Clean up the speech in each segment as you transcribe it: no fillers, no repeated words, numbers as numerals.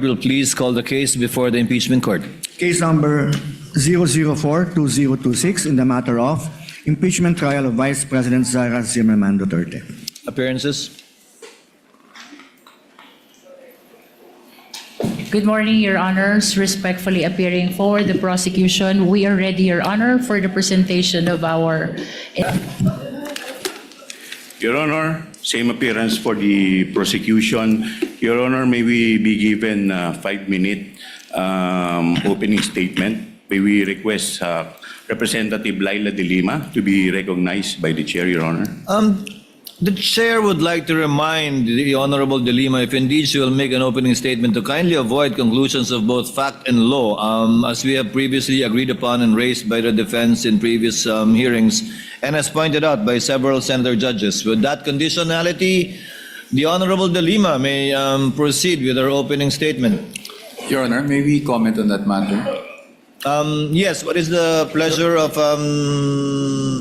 Will please call the case before the impeachment court. Case number 004-2026 in the matter of impeachment trial of Vice President Sara Zimmerman Duterte. Appearances. Good morning, Your Honors. Respectfully appearing for the prosecution, we are ready, Your Honor, for the presentation of our... Your Honor, same appearance for the prosecution. Your Honor, may we be given a 5-minute opening statement? May we request Representative Laila De Lima to be recognized by the Chair, Your Honor? The chair would like to remind the Honorable De Lima, if indeed she will make an opening statement, to kindly avoid conclusions of both fact and law, as we have previously agreed upon and raised by the defense in previous hearings, and as pointed out by several senator judges. With that conditionality, the Honorable De Lima may proceed with her opening statement. Your Honor, may we comment on that matter? Yes, what is the pleasure of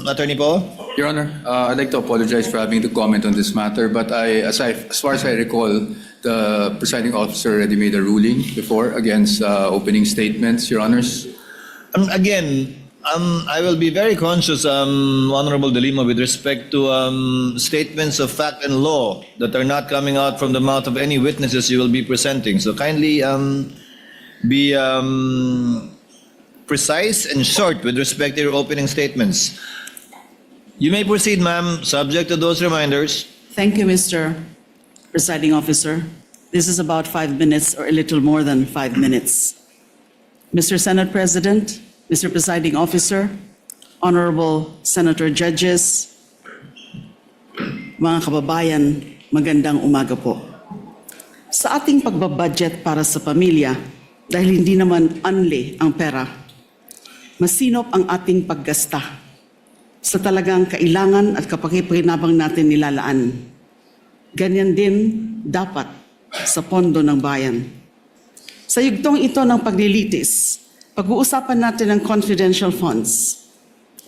Attorney Paul? Your Honor, I'd like to apologize for having to comment on this matter, but as far as I recall, the presiding officer already made a ruling before against opening statements, Your Honors. Again, I will be very conscious, Honorable De Lima, with respect to statements of fact and law that are not coming out from the mouth of any witnesses you will be presenting. So kindly be precise and short with respect to your opening statements. You may proceed, ma'am, subject to those reminders. Thank you, Mr. Presiding Officer. This is about 5 minutes or a little more than 5 minutes. Mr. Senate President, Mr. Presiding Officer, Honorable Senator Judges, mga kababayan, magandang umaga po. Sa ating pagbabudget para sa pamilya, dahil hindi naman unli ang pera, masinop ang ating paggasta sa talagang kailangan at kapakipakinabang natin nilalaan. Ganyan din dapat sa pondo ng bayan. Sa yugtong ito ng paglilitis, pag-uusapan natin ang confidential funds.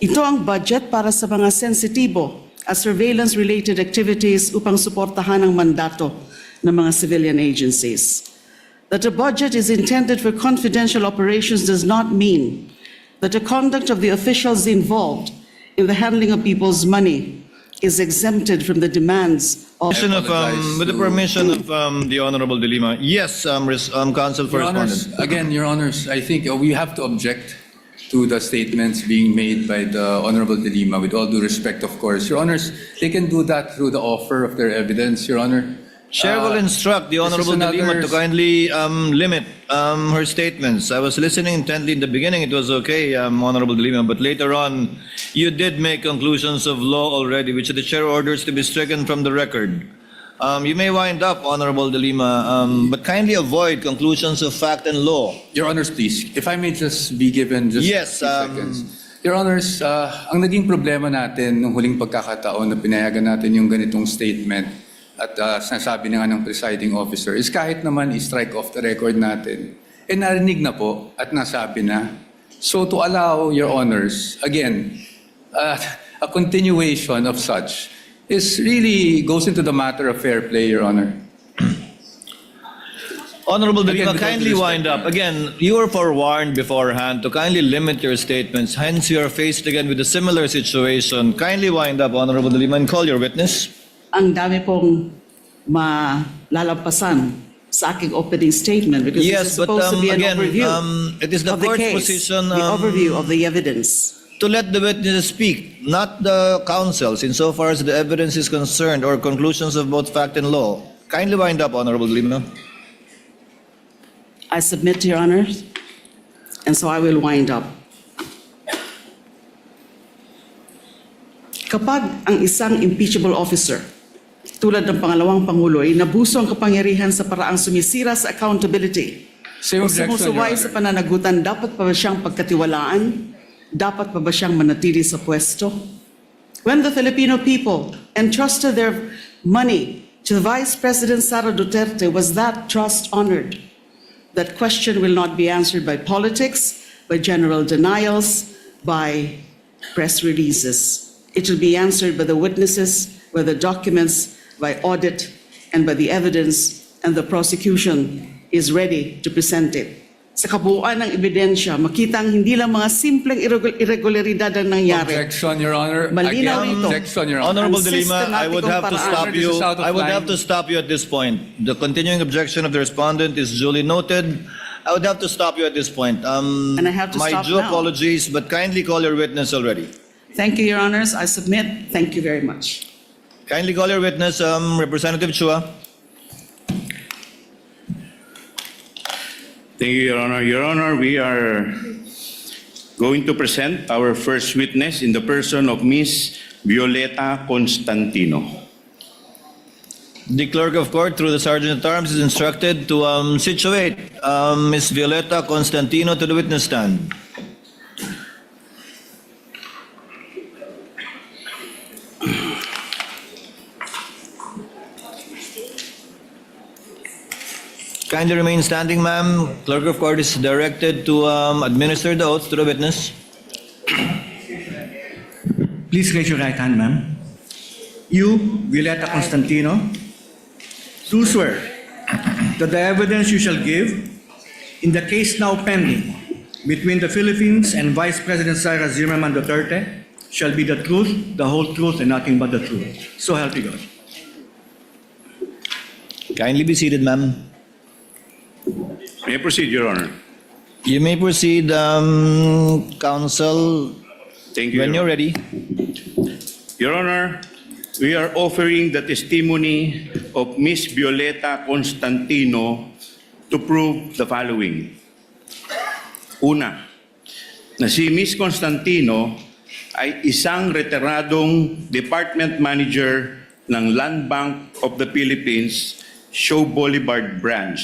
Ito ang budget para sa mga sensitibo at surveillance-related activities upang suportahan ang mandato ng mga civilian agencies. That a budget is intended for confidential operations does not mean that the conduct of the officials involved in the handling of people's money is exempted from the demands of... With the permission of the Honorable De Lima. Yes, Counsel for Your Honors, Respondent. again, Your Honors, I think we have to object to the statements being made by the Honorable De Lima, with all due respect, of course. Your Honors, they can do that through the offer of their evidence, Your Honor. Chair will instruct the Honorable De Lima to kindly limit her statements. I was listening intently in the beginning. It was okay, Honorable De Lima, but later on, you did make conclusions of law already, which the chair orders to be stricken from the record. You may wind up, Honorable De Lima, but kindly avoid conclusions of fact and law. Your Honors, please, if I may just be given just Yes, 2 seconds. Your Honors, ang naging problema natin nung huling pagkakataon na pinayagan natin yung ganitong statement at sinasabi na nga ng presiding officer is kahit naman i-strike off the record natin, narinig na po at nasabi na. So to allow, Your Honors, again, a continuation of such is really goes into the matter of fair play, Your Honor. Honorable De Lima, Again, with all due kindly respect, wind up. Again, you were forewarned beforehand to kindly limit your statements. Hence, you are faced again with a similar situation. Kindly wind up, Honorable De Lima, and call your witness. Ang dami pong malalampasan sa aking opening statement because Yes, this is but, supposed to be an again, overview it is the of the court's case, position, the overview of the evidence. to let the witnesses speak, not the counsels, insofar as the evidence is concerned or conclusions of both fact and law. Kindly wind up, Honorable De Lima. I submit to Your Honors, and so I will wind up. Kapag ang isang impeachable officer, tulad ng pangalawang Pangulo, ay nabuso ang kapangyarihan sa paraang sumisira sa accountability Same o objection, Your sumusuway Honor. sa pananagutan, dapat pa ba siyang pagkatiwalaan? Dapat pa ba siyang manatili sa pwesto? When the Filipino people entrusted their money to Vice President Sara Duterte, was that trust honored? That question will not be answered by politics, by general denials, by press releases. It will be answered by the witnesses, by the documents, by audit, and by the evidence and the prosecution is ready to present it. Sa kabuuan ng ebidensya, makitang hindi lang mga simpleng irregularidad ang nangyari. Objection, Your Honor. Malinaw Again, ito. objection, Your Honor. Honorable Ang De Lima, I would have to sistematikong stop paraan. you. This is out of I would line. have to stop you at this point. The continuing objection of the respondent is duly noted. I would have to stop you at this point. And I have to my stop due now. apologies, but kindly call your witness already. Thank you, Your Honors. I submit. Thank you very much. Kindly call your witness, Representative Chua. Thank you, Your Honor. Your Honor, we are going to present our first witness in the person of Ms. Violeta Constantino. The clerk of court, through the sergeant at arms, is instructed to situate Ms. Violeta Constantino to the witness stand. Kindly remain standing, ma'am. Clerk of court is directed to administer the oath to the witness. Please raise your right hand, ma'am. You, Violeta Constantino, do swear that the evidence you shall give in the case now pending between the Philippines and Vice President Sara Zimmerman Duterte shall be the truth, the whole truth, and nothing but the truth. So help you God. Kindly be seated, ma'am. May I proceed, Your Honor? You may proceed, counsel, Thank you, when Your you're ready. Your Honor, we are offering the testimony of Ms. Violeta Constantino to prove the following. Una, na si Ms. Constantino ay isang retiradong department manager ng Land Bank of the Philippines, Shaw Boulevard Branch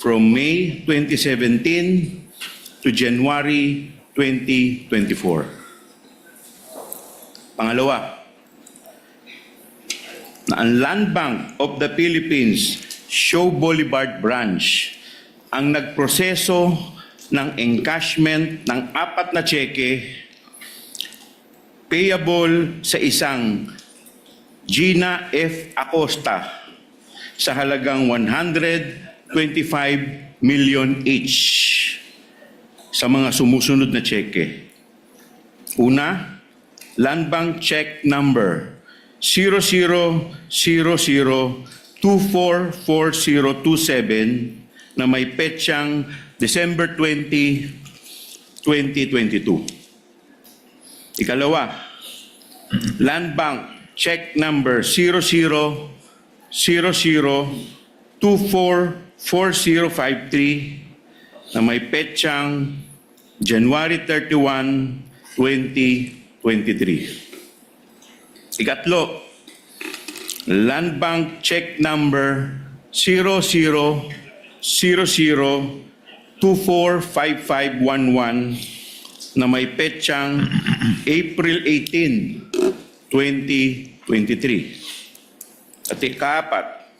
from May 2017 to January 2024. Pangalawa, na ang Land Bank of the Philippines, Shaw Boulevard Branch, ang nagproseso ng encashment ng 4 na tseke payable sa isang Gina F. Acosta sa halagang 125 million each sa mga sumusunod na tseke. Una, Land Bank check number 0000244027 na may petsang December 20, 2022. Ikalawa, Land Bank check number 0000244053 na may petsang January 31, 2023. Ikatlo, Land Bank check number 0000245511 na may petsang April 18, 2023. At ikaapat,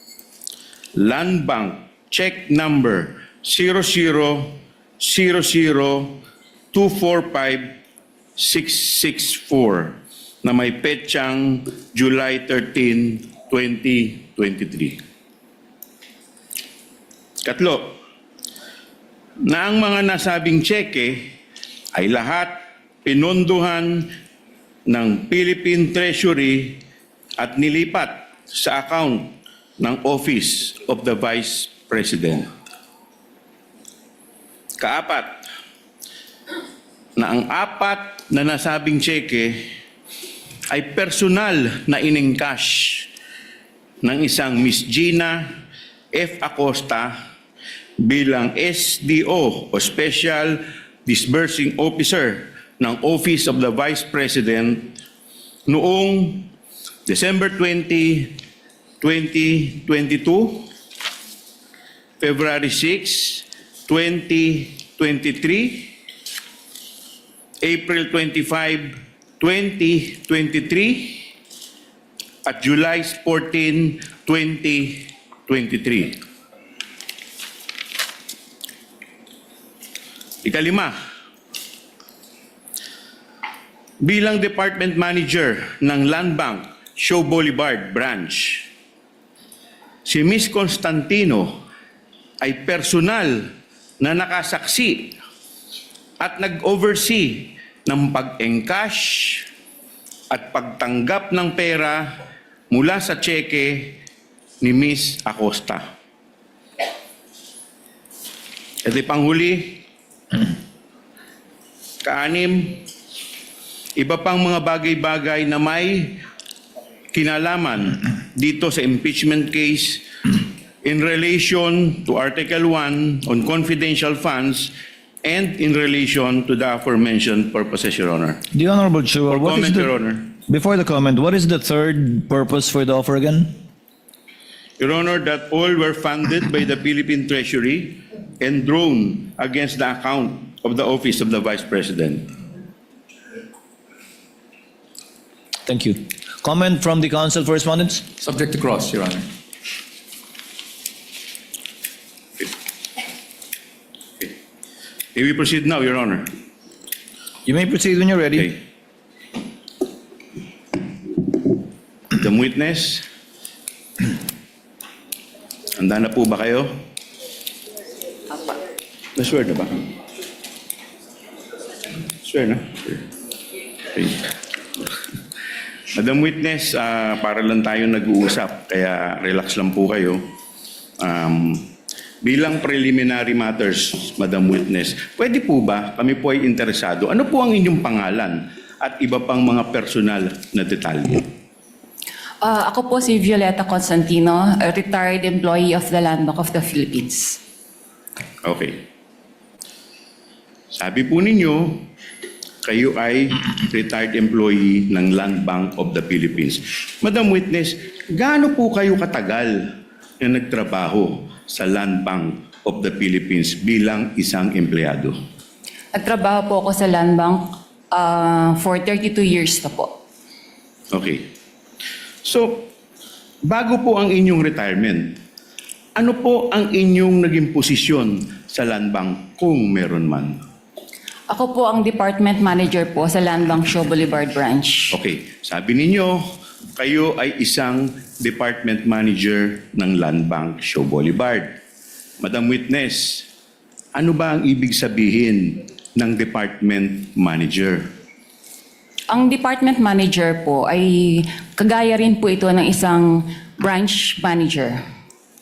Land Bank check number 0000245664 na may petsang July 13, 2023. Katlo, na ang mga nasabing tseke ay lahat pinondohan ng Philippine Treasury at nilipat sa account ng Office of the Vice President. Kaapat, na ang 4 na nasabing tseke ay personal na inengcash ng isang Miss Gina F. Acosta bilang SDO o Special Disbursing Officer ng Office of the Vice President noong December 20, 2022, February 6, 2023, April 25, 2023, at July 14, 2023. Ikalima, bilang Department Manager ng Land Bank, Shaw Boulevard Branch, si Ms. Constantino ay personal na nakasaksi at nag-oversee ng pag-encash at pagtanggap ng pera mula sa tseke ni Miss Acosta. Ito'y panghuli, kaanim, iba pang mga bagay-bagay na may kinalaman dito sa impeachment case in relation to Article 1 on confidential funds and in relation to the aforementioned purposes, Your Honor. The Honorable Chua, For what is comment, Your the, Honor. before the comment, what is the third purpose for the offer again? Your Honor, that all were funded by the Philippine Treasury and drawn against the account of the Office of the Vice President. Thank you. Comment from the council for respondents? Subject to cross, Your Honor. May we proceed now, Your Honor? You may proceed when you're ready. Okay. The witness. Handa na po ba kayo? Na-swear na ba? Swear na? Okay. Madam Witness, para lang tayo nag-uusap, kaya relax lang po kayo. Bilang preliminary matters, Madam Witness, pwede po ba kami po ay interesado? Ano po ang inyong pangalan at iba pang mga personal na detalye? Ako po si Violeta Constantino, a retired employee of the Land Bank of the Philippines. Okay. Sabi po ninyo, kayo ay retired employee ng Land Bank of the Philippines. Madam Witness, gaano po kayo katagal na nagtrabaho sa Land Bank of the Philippines bilang isang empleyado? Nagtrabaho po ako sa Land Bank for 32 years na po. Okay. So, bago po ang inyong retirement, ano po ang inyong naging posisyon sa Land Bank kung meron man? Ako po ang department manager po sa Land Bank Show Boulevard Branch. Okay, sabi ninyo, kayo ay isang department manager ng Land Bank Show Boulevard. Madam Witness, ano ba ang ibig sabihin ng department manager? Ang department manager po ay kagaya rin po ito ng isang branch manager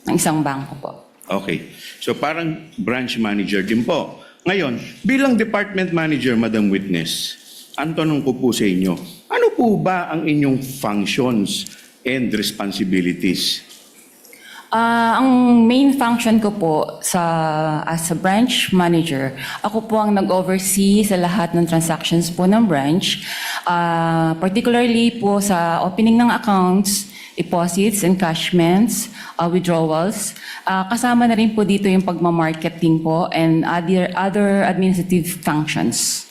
ng isang bangko po. Okay, so parang branch manager din po. Ngayon, bilang department manager, Madam Witness, ang tanong ko po sa inyo, ano po ba ang inyong functions and responsibilities? Ang main function ko po as a branch manager, ako po ang nag-oversee sa lahat ng transactions po ng branch, particularly po sa opening ng accounts, deposits, encashments, withdrawals. Kasama na rin po dito yung pagmamarketing po and other administrative functions.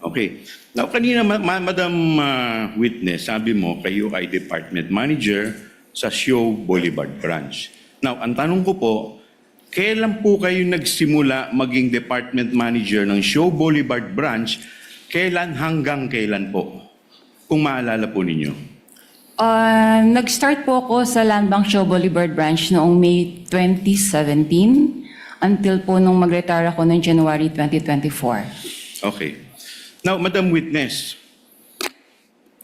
Okay. Now, kanina, Madam Witness, sabi mo, kayo ay department manager sa Show Boulevard Branch. Now, ang tanong ko po, kailan po kayo nagsimula maging department manager ng Show Boulevard Branch? Kailan hanggang kailan po? Kung maalala po ninyo. Nag-start po ako sa Land Bank Show Boulevard Branch noong May 2017 until po nung mag-retire ako noong January 2024. Okay. Now, Madam Witness,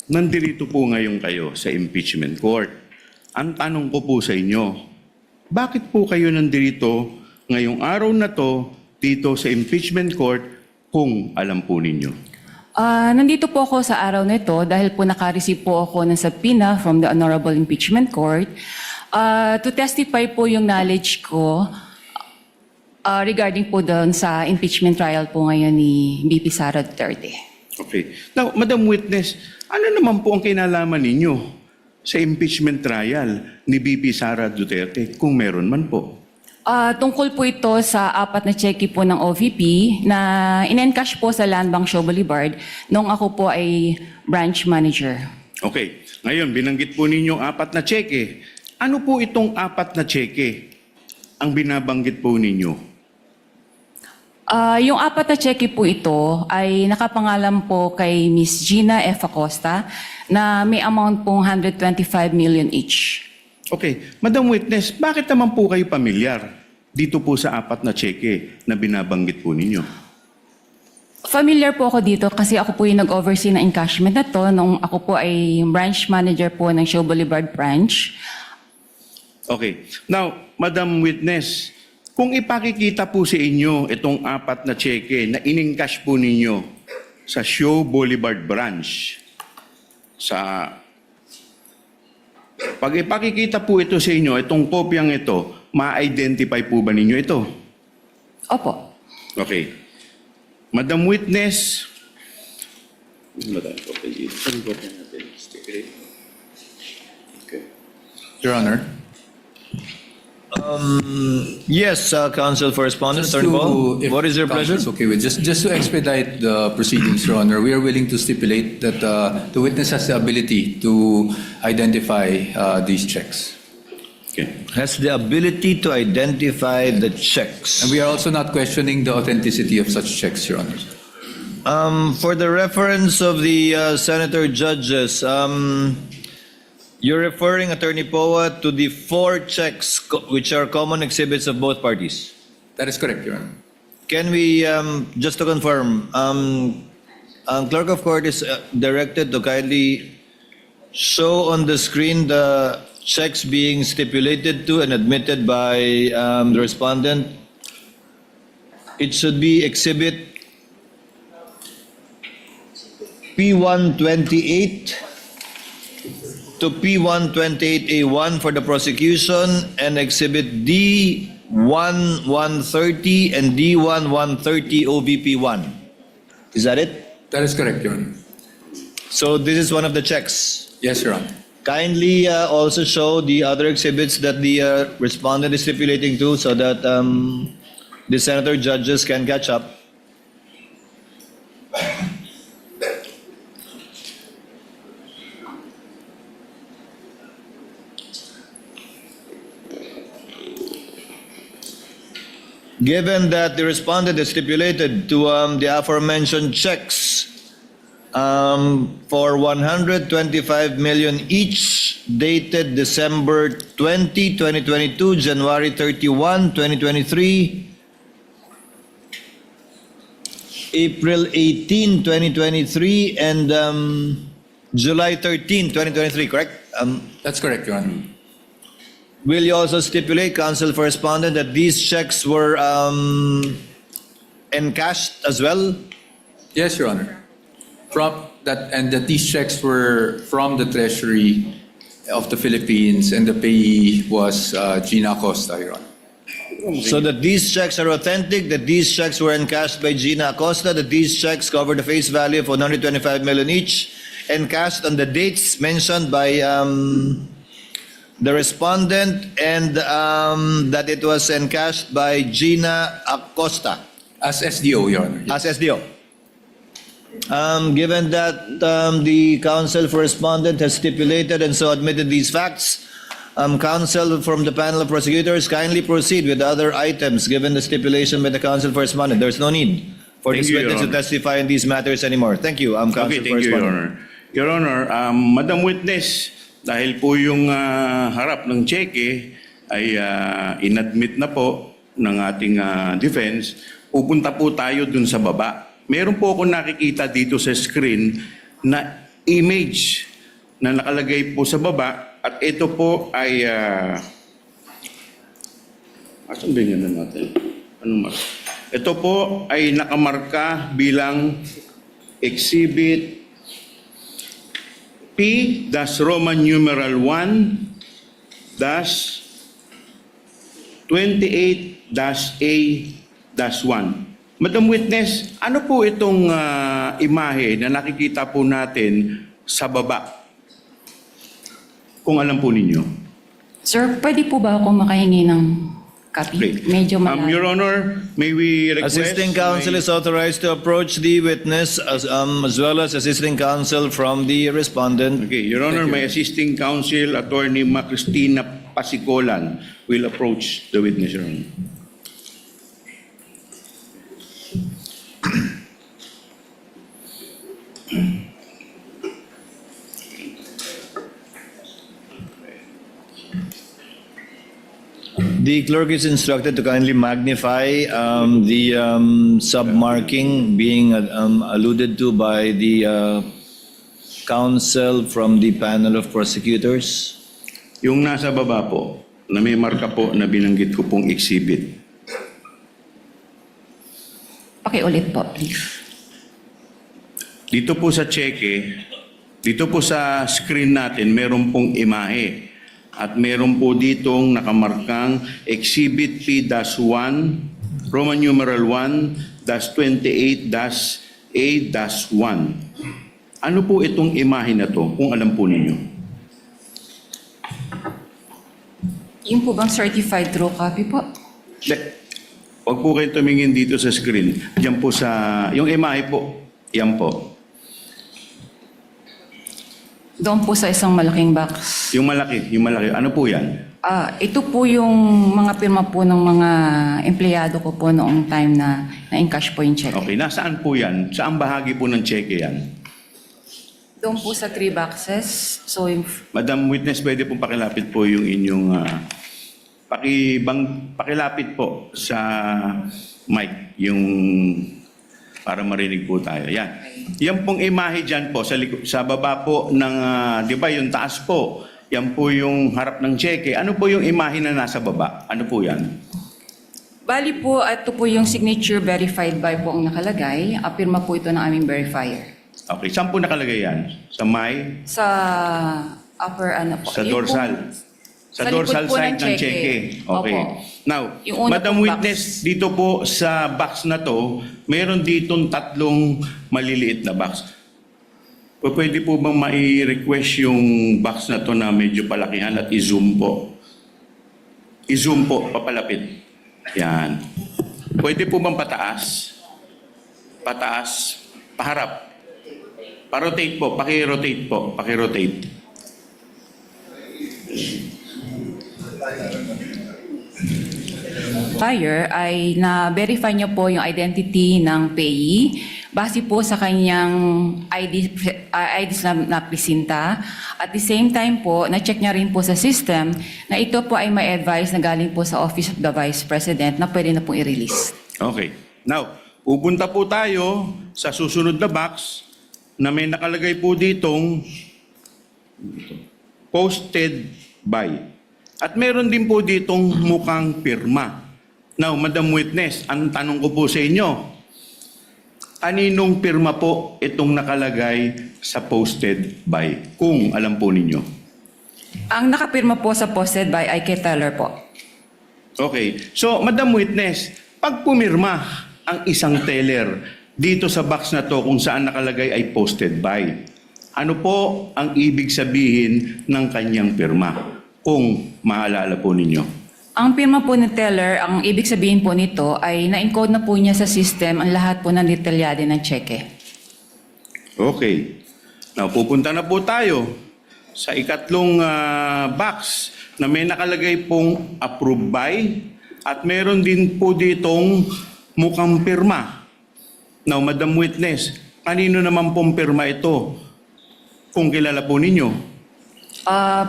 nandirito po ngayon kayo sa impeachment court. Ang tanong ko po sa inyo, bakit po kayo nandirito ngayong araw na to dito sa impeachment court kung alam po ninyo? Nandito po ako sa araw na ito dahil po naka-receive po ako ng subpoena from the Honorable Impeachment Court to testify po yung knowledge ko regarding po doon sa impeachment trial po ngayon ni BP Sara Duterte. Okay. Now, Madam Witness, ano naman po ang kinalaman ninyo sa impeachment trial ni BP Sara Duterte kung meron man po? Tungkol po ito sa 4 na cheque po ng OVP na in-encash po sa Land Bank Show Boulevard nung ako po ay branch manager. Okay. Ngayon, binanggit po ninyo 4 na cheque. Ano po itong 4 na cheque ang binabanggit po ninyo? Yung 4 na cheque po ito ay nakapangalan po kay Miss Gina F. Acosta na may amount pong 125 million each. Okay. Madam Witness, bakit naman po kayo pamilyar dito po sa apat na cheque na binabanggit po ninyo? Familiar po ako dito kasi ako po yung nag-oversee ng encashment na to nung ako po ay branch manager po ng Show Boulevard branch. Okay. Now, Madam Witness, kung ipakikita po sa inyo itong apat na cheque na in-encash po ninyo sa Show Boulevard branch, pag ipakikita po ito sa inyo, itong kopyang ito, ma-identify po ba ninyo ito? Opo. Okay. Madam Witness, Your Honor. Yes, Counsel for Respondent, Just Attorney to- Paul. if What is your pleasure? counsel is okay with, just to expedite the proceedings, Your Honor, we are willing to stipulate that the witness has the ability to identify these checks. okay. Has the ability to identify the checks. And we are also not questioning the authenticity of such checks, Your Honor. For the reference of the senator judges, you're referring, Attorney Poa, to the 4 checks which are common exhibits of both parties. That is correct, Your Honor. Can we, just to confirm, Clerk of Court is directed to kindly show on the screen the checks being stipulated to and admitted by the respondent. It should be exhibit P128 to P128A1 for the prosecution and exhibit D1130 and D1130 OVP1. Is that it? That is correct, Your Honor. So this is one of the checks. Yes, Your Honor. Kindly also show the other exhibits that the respondent is stipulating to so that the senator judges can catch up. Given that the respondent is stipulated to the aforementioned checks for 125 million each, dated December 20, 2022, January 31, 2023, April 18, 2023, and July 13, 2023, correct? That's correct, Your Honor. Will you also stipulate, Counsel for Respondent, that these checks were encashed as well? Yes, Your Honor. And that these checks were from the Treasury of the Philippines, and the payee was Gina Acosta, Your Honor. So that these checks are authentic, that these checks were encashed by Gina Acosta, that these checks cover the face value of 125 million each, encashed on the dates mentioned by the respondent, and that it was encashed by Gina Acosta As SDO, Your Honor. as SDO. Given that the counsel for respondent has stipulated and so admitted these facts, counsel from the panel of prosecutors, kindly proceed with other items given the stipulation by the counsel for respondent. There's no need for Thank this you, Your witness to Honor. testify in these matters anymore. Thank you, counsel Okay, for thank you, Your respondent. Honor. Your Honor, Madam Witness, dahil po yung harap ng cheque ay inadmit na po ng ating defense, pupunta po tayo dun sa baba. Meron po ako nakikita dito sa screen na image na nakalagay po sa baba at ito po ay asan ba yun na natin? Anong marka? Ito po ay nakamarka bilang exhibit P-Roman numeral 1-28-A-1. Madam Witness, ano po itong imahe na nakikita po natin sa baba? Kung alam po ninyo. Sir, pwede po ba akong makahingi ng copy? Great. Medyo malayo. Your Honor, may we request... Assisting counsel is authorized to approach the witness as well as assisting counsel from the respondent. Okay, Your Honor, my assisting counsel, Attorney Cristina Pasicolan, will approach the witness, Your Honor. The clerk is instructed to kindly magnify the sub-marking being alluded to by the counsel from the panel of prosecutors. Yung nasa baba po, na may marka po na binanggit ko pong exhibit. Pakiulit po, please. Dito po sa cheque, dito po sa screen natin, meron pong imahe. At meron po ditong nakamarkang Exhibit P-1, Roman numeral 1-28-A-1. Ano po itong imahe na to, kung alam po ninyo? Yung po bang certified true copy po? Huwag po kayo tumingin dito sa screen. Diyan po sa, yung imahe po, yan po. Doon po sa isang malaking box. Yung malaki. Ano po yan? Ito po yung mga pirma po ng mga empleyado ko po noong time na na-encash po yung check. Okay, nasaan po yan? Saan bahagi po ng cheque yan? Doon po sa 3 boxes. So, yung, Madam Witness, pwede pong pakilapit po yung inyong... pakilapit po sa mic, yung para marinig po tayo. Yan. Yan pong imahe dyan po, sa baba po ng, di ba, yung taas po. Yan po yung harap ng cheque. Ano po yung imahe na nasa baba? Ano po yan? bali po, ito po yung signature verified by po ang nakalagay. Apirma po ito ng aming verifier. Okay, saan po nakalagay yan? Sa may? Sa upper ano po. Sa Yung dorsal? po- Sa sa likod dorsal po side ng ng cheque. cheque. Okay. Opo. Now, Yung una Madam pong Witness, dito po sa box na to, meron ditong 3 maliliit na box. Pwede po bang mai-request yung box na to na medyo palakihan at i-zoom po? I-zoom po, papalapit. Yan. Pwede po bang pataas? Pataas, paharap. Pa-rotate po, paki-rotate po, paki-rotate. Buyer ay na-verify niyo po yung identity ng payee base po sa kanyang IDs na presinta. At the same time po, na-check niya rin po sa system na ito po ay may advice na galing po sa Office of the Vice President na pwede na po i-release. Okay. Now, pupunta po tayo sa susunod na box na may nakalagay po ditong posted by. At meron din po ditong mukhang pirma. Now, Madam Witness, ang tanong ko po sa inyo, kaninong pirma po itong nakalagay sa posted by? Kung alam po ninyo. Ang nakapirma po sa posted by ay kay Teller po. Okay. So, Madam Witness, pag pumirma ang isang teller dito sa box na to kung saan nakalagay ay posted by, ano po ang ibig sabihin ng kanyang pirma? Kung maalala po ninyo. Ang pirma po ni Teller, ang ibig sabihin po nito ay na-encode na po niya sa system ang lahat po ng detalyado ng cheque. Okay. Now, pupunta na po tayo sa ikatlong box na may nakalagay pong approved by at meron din po ditong mukhang pirma. Now, Madam Witness, kanino naman pong pirma ito? Kung kilala po ninyo.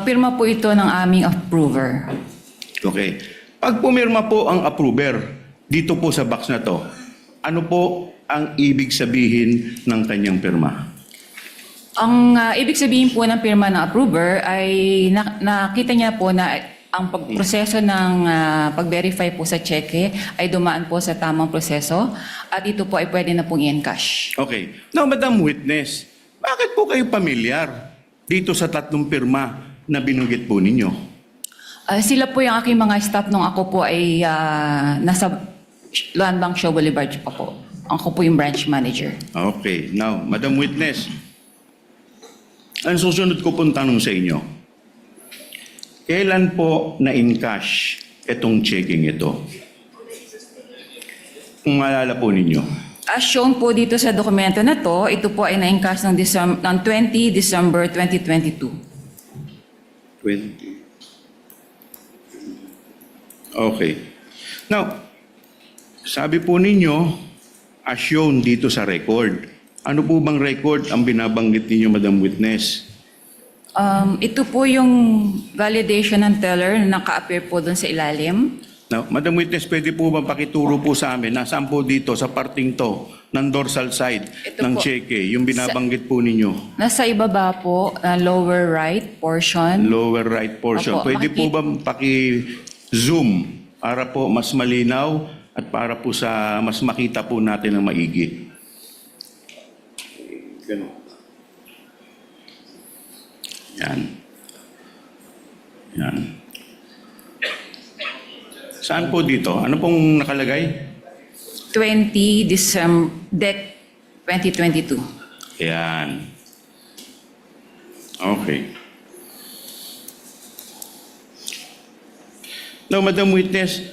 Pirma po ito ng aming approver. Okay. Pag pumirma po ang approver dito po sa box na to, ano po ang ibig sabihin ng kanyang pirma? Ang ibig sabihin po ng pirma ng approver ay nakita niya po na ang pagproseso ng pag-verify po sa cheque ay dumaan po sa tamang proseso at ito po ay pwede na pong i-encash. Okay. Now, Madam Witness, bakit po kayo pamilyar dito sa 3 pirma na binanggit po ninyo? Sila po yung aking mga staff nung ako po ay nasa Luan Bang Show Boulevard pa po. Ako po yung branch manager. Okay. Now, Madam Witness, ang susunod ko pong tanong sa inyo, kailan po na-encash itong checking ito? Kung maalala po ninyo. As shown po dito sa dokumento na to, ito po ay na-encash ng 20 December 2022. 20. Okay. Now, sabi po ninyo, as shown dito sa record. Ano po bang record ang binabanggit ninyo, Madam Witness? Ito po yung validation ng teller na naka-appear po doon sa ilalim. Now, Madam Witness, pwede po ba pakituro po sa amin, nasaan po dito sa parting to ng dorsal side Ito ng po. cheque, yung binabanggit po ninyo? Nasa ibaba po, lower right portion. Lower right portion. Opo, Pwede po ba paki-zoom para po mas malinaw at para po sa mas makita po natin ng maigi? Ganun. Yan. Yan. Saan po dito? Ano pong nakalagay? 20 December, DEC 2022. Yan. Okay. Now, Madam Witness,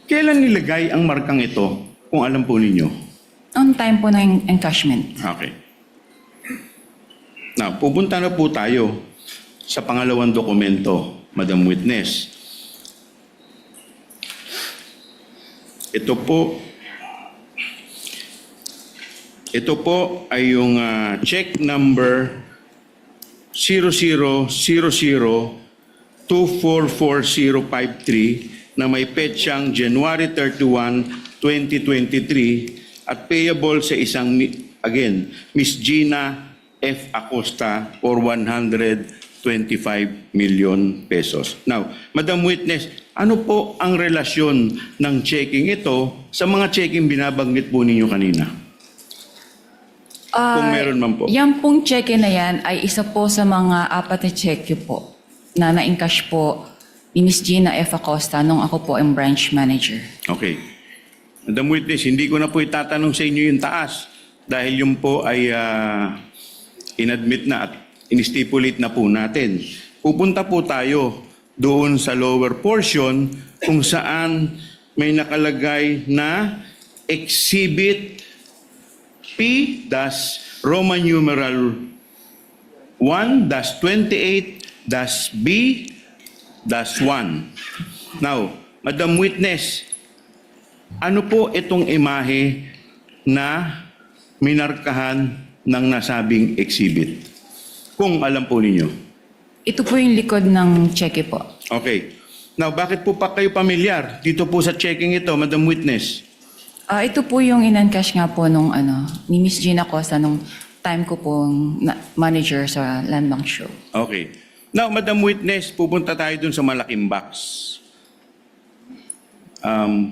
kailan nilagay ang markang ito, kung alam po ninyo? On time po ng encashment. Okay. Now, pupunta na po tayo sa pangalawang dokumento, Madam Witness. Ito po ay yung check number 0000244053 na may petsang January 31, 2023 at payable sa isang, again, Miss Gina F. Acosta for 125 million pesos. Now, Madam Witness, ano po ang relasyon ng checking ito sa mga checking binabanggit po ninyo kanina? Kung meron man po. Yan pong cheque na yan ay isa po sa mga apat na cheque po na na-encash po ni Miss Gina F. Acosta nung ako po ang branch manager. Okay. Madam Witness, hindi ko na po itatanong sa inyo yung taas dahil yung po ay inadmit na at instipulate na po natin. Pupunta po tayo doon sa lower portion kung saan may nakalagay na Exhibit P-Roman numeral 1-28-B-1. Now, Madam Witness, ano po itong imahe na minarkahan ng nasabing exhibit? Kung alam po ninyo. Ito po yung likod ng cheque po. Okay. Now, bakit po pa kayo pamilyar dito po sa checking ito, Madam Witness? Ito po yung in-encash nga po nung ni Miss Gina Acosta nung time ko pong manager sa Land Bank Show. Okay. Now, Madam Witness, pupunta tayo dun sa malaking box.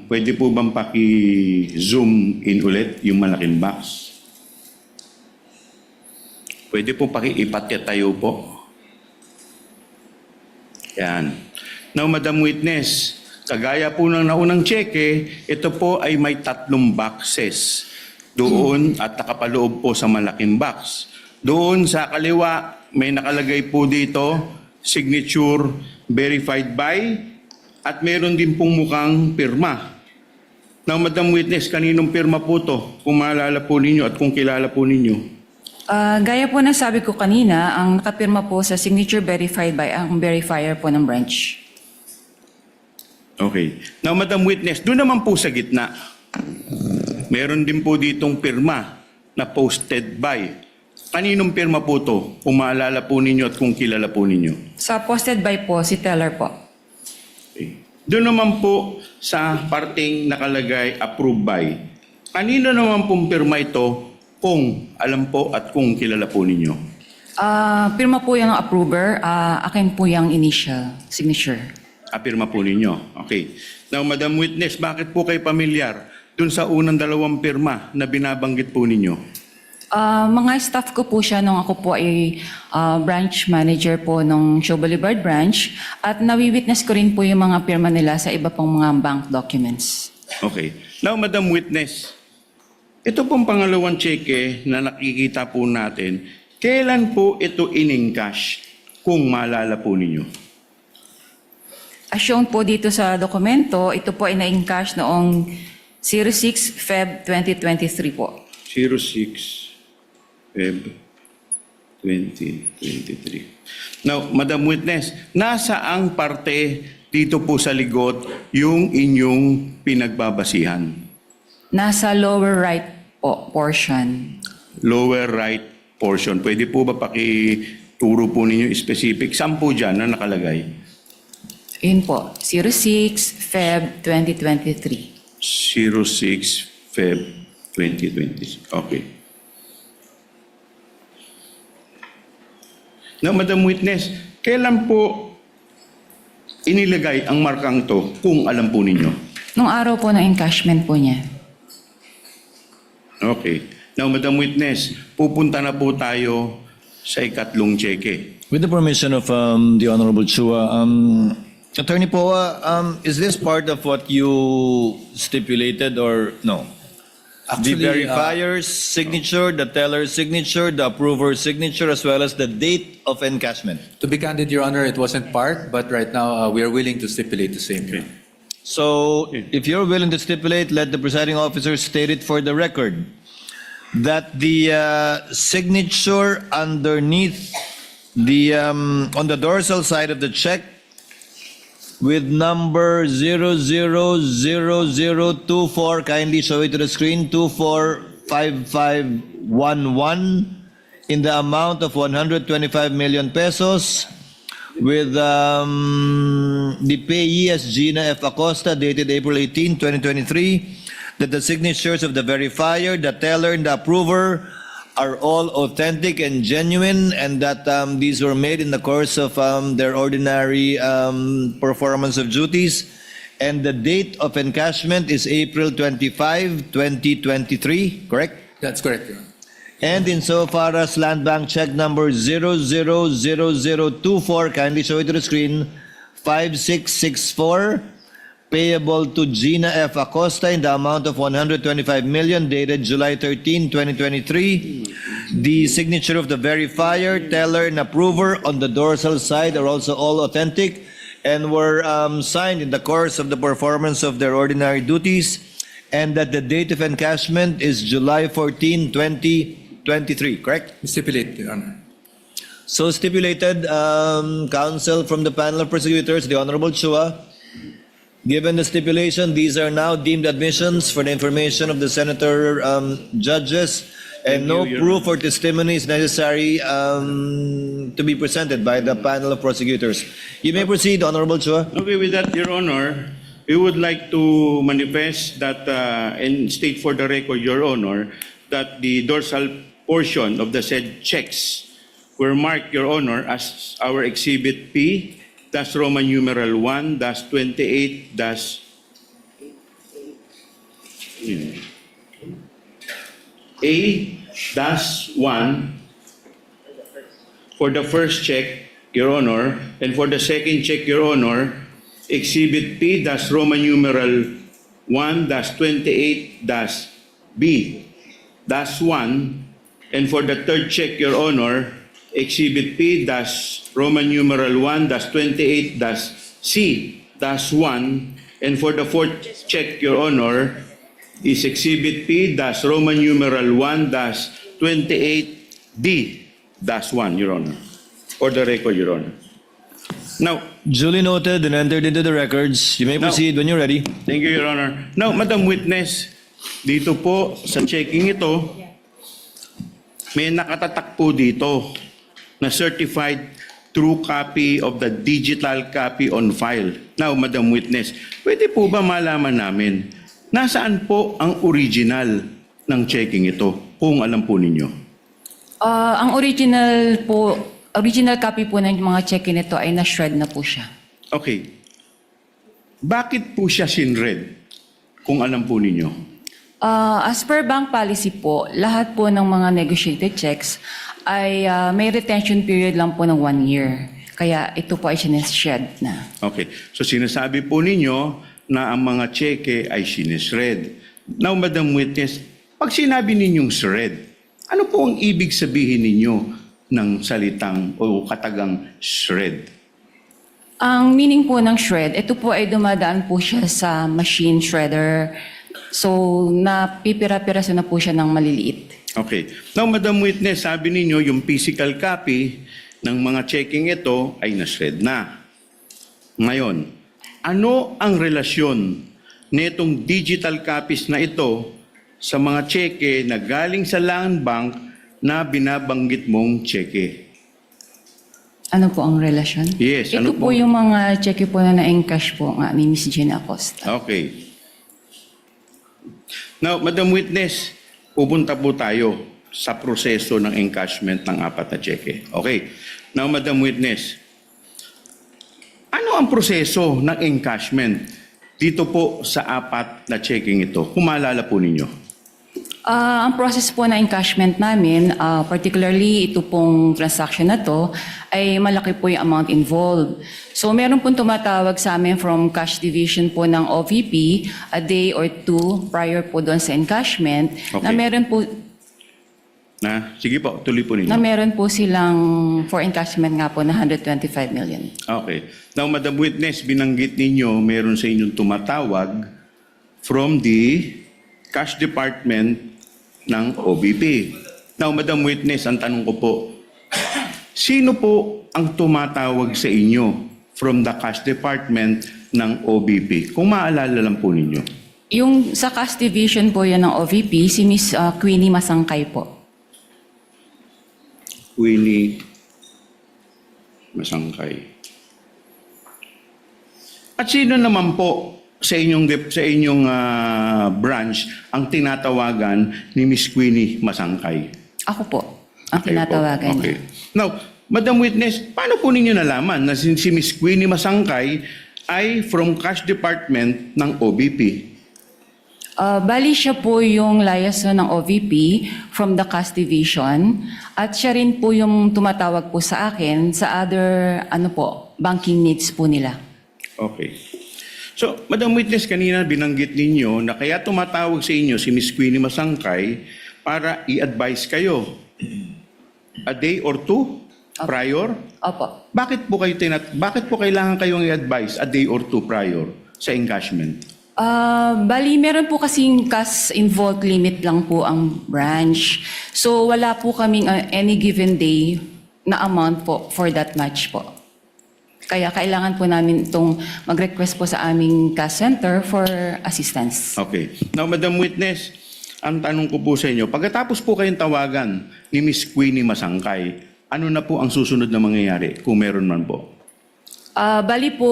Pwede po bang paki-zoom in ulit yung malaking box? Pwede po paki-ipatya-tayo po. Yan. Now, Madam Witness, kagaya po ng naunang cheque, ito po ay may 3 boxes doon at nakapaloob po sa malaking box. Doon sa kaliwa, may nakalagay po dito, signature verified by, at meron din pong mukhang pirma. Now, Madam Witness, kaninong pirma po to? Kung maalala po ninyo at kung kilala po ninyo. Gaya po ng sabi ko kanina, ang nakapirma po sa signature verified by ang verifier po ng branch. Okay. Now, Madam Witness, doon naman po sa gitna, meron din po ditong pirma na posted by. Kaninong pirma po to? Kung maalala po ninyo at kung kilala po ninyo. Sa posted by po, si teller po. Okay. Doon naman po sa parting nakalagay approved by. Kanino naman pong pirma ito kung alam po at kung kilala po ninyo? Pirma po yung approver, akin po yung initial signature. Pirma po ninyo. Okay. Now, Madam Witness, bakit po kayo pamilyar dun sa unang 2 pirma na binabanggit po ninyo? Mga staff ko po siya nung ako po ay branch manager po ng Show Boulevard branch at nawi-witness ko rin po yung mga pirma nila sa iba pang mga bank documents. Okay. Now, Madam Witness, ito pong pangalawang cheque na nakikita po natin, kailan po ito in-encash kung maalala po ninyo? As shown po dito sa dokumento, ito po ay na-encash noong 06 Feb 2023 po. 06 Feb 2023. Now, Madam Witness, nasa ang parte dito po sa ligot yung inyong pinagbabasihan? Nasa lower right po portion. Lower right portion. Pwede po ba turo po ninyo specific. Saan po dyan na nakalagay? Yun po, 06 Feb 2023. 06 Feb 2020. Okay. Now, Madam Witness, kailan po inilagay ang markang to kung alam po ninyo? Nung araw po ng encashment po niya. Okay. Now, Madam Witness, pupunta na po tayo sa ikatlong cheque. With the permission of the Honorable Chua, Attorney Poa, is this part of what you stipulated or no? The verifier's signature, the teller's signature, the approver's signature, as well as the date of encashment. To be candid, Your Honor, it wasn't part, but right now we are willing to stipulate the same. Your Honor. So, if you're willing to stipulate, let the presiding officer state it for the record that the signature underneath the on the dorsal side of the check with number 000024, kindly show it to the screen, 245511 in the amount of 125 million pesos with the payee as Gina F. Acosta, dated April 18, 2023, that the signatures of the verifier, the teller, and the approver are all authentic and genuine, and that these were made in the course of their ordinary performance of duties. And the date of encashment is April 25, 2023, correct? That's correct, Your Honor. And insofar as Land Bank check number 000024, kindly show it to the screen, 5664, payable to Gina F. Acosta in the amount of 125 million, dated July 13, 2023. The signature of the verifier, teller, and approver on the dorsal side are also all authentic and were signed in the course of the performance of their ordinary duties, and that the date of encashment is July 14, 2023, correct? Stipulate, Your Honor. So stipulated, counsel from the panel of prosecutors, the Honorable Chua, given the stipulation, these are now deemed admissions for the information of the senator judges, and no proof or testimony is necessary to be presented by the panel of prosecutors. You may proceed, Honorable Chua. Okay, with that, Your Honor, we would like to manifest that and state for the record, Your Honor, that the dorsal portion of the said checks were marked, Your Honor, as our Exhibit P, that's Roman numeral 1, that's 28, that's A, that's 1 for the first check, Your Honor, and for the second check, Your Honor, Exhibit P, that's Roman numeral 1, that's 28, that's B, that's 1, and for the third check, Your Honor, Exhibit P, that's Roman numeral 1, that's 28, that's C, that's 1, and for the fourth check, Your Honor, is Exhibit P, that's Roman numeral 1, that's 28, D, that's 1, Your Honor, for the record, Your Honor. Now, Duly noted and entered into the records. You may Now- proceed when you're ready. thank you, Your Honor. Now, Madam Witness, dito po sa checking ito, may nakatatak po dito na certified true copy of the digital copy on file. Now, Madam Witness, pwede po ba malaman namin nasaan po ang original ng checking ito kung alam po ninyo? Ang original copy po ng mga check-in nito ay na-shred na po siya. Okay. Bakit po siya sinred kung alam po ninyo? As per bank policy po, lahat po ng mga negotiated checks ay may retention period lang po ng 1 year. Kaya ito po ay sineshed na. Okay. So sinasabi po ninyo na ang mga cheque ay sinisred. Now, Madam Witness, pag sinabi ninyong shred, ano po ang ibig sabihin ninyo ng salitang o katagang shred? Ang meaning po ng shred, ito po ay dumadaan po siya sa machine shredder. So, napipira-piraso na po siya ng maliliit. Okay. Now, Madam Witness, sabi ninyo yung physical copy ng mga checking ito ay na-shred na. Ngayon, ano ang relasyon nitong digital copies na ito sa mga cheque na galing sa Land Bank na binabanggit mong cheque? Ano po ang relasyon? Yes, Ito ano po po? yung mga cheque po na na-encash po nga ni Miss Gina Acosta. Okay. Now, Madam Witness, pupunta po tayo sa proseso ng encashment ng 4 na cheque. Okay. Now, Madam Witness, ano ang proseso ng encashment dito po sa 4 na checking ito? Kung maalala po ninyo. Ang process po na encashment namin, particularly ito pong transaction na to, ay malaki po yung amount involved. So meron pong tumatawag sa amin from cash division po ng OVP a day or two prior po doon sa encashment na Okay. meron po Sige po, tuloy po ninyo. na meron po silang for encashment nga po na 125 million. Okay. Now, Madam Witness, binanggit ninyo meron sa inyong tumatawag from the cash department ng OBP. Now, Madam Witness, ang tanong ko po, sino po ang tumatawag sa inyo from the cash department ng OBP? Kung maalala lang po ninyo. Yung sa cash division po yan ng OVP, si Miss Queenie Masangkay po. Winnie Masangkay. At sino naman po sa inyong branch ang tinatawagan ni Miss Queenie Masangkay? Ako po ang Okay po. tinatawagan Okay. niya. Now, Madam Witness, paano po ninyo nalaman na si Miss Queenie Masangkay ay from cash department ng OBP? Bali siya po yung liaison ng OVP from the cash division at siya rin po yung tumatawag po sa akin sa other banking needs po nila. Okay. So, Madam Witness, kanina binanggit ninyo na kaya tumatawag sa inyo si Miss Queenie Masangkay para i-advise kayo a day or two prior. Opo. Bakit po kailangan kayong i-advise a day or two prior sa encashment? Bali, meron po kasing cash involved limit lang po ang branch. So wala po kaming any given day na amount po for that match po. Kaya kailangan po namin itong mag-request po sa aming cash center for assistance. Okay. Now, Madam Witness, ang tanong ko po sa inyo, pagkatapos po kayong tawagan ni Miss Queenie Masangkay, ano na po ang susunod na mangyayari kung meron man po? Bali po,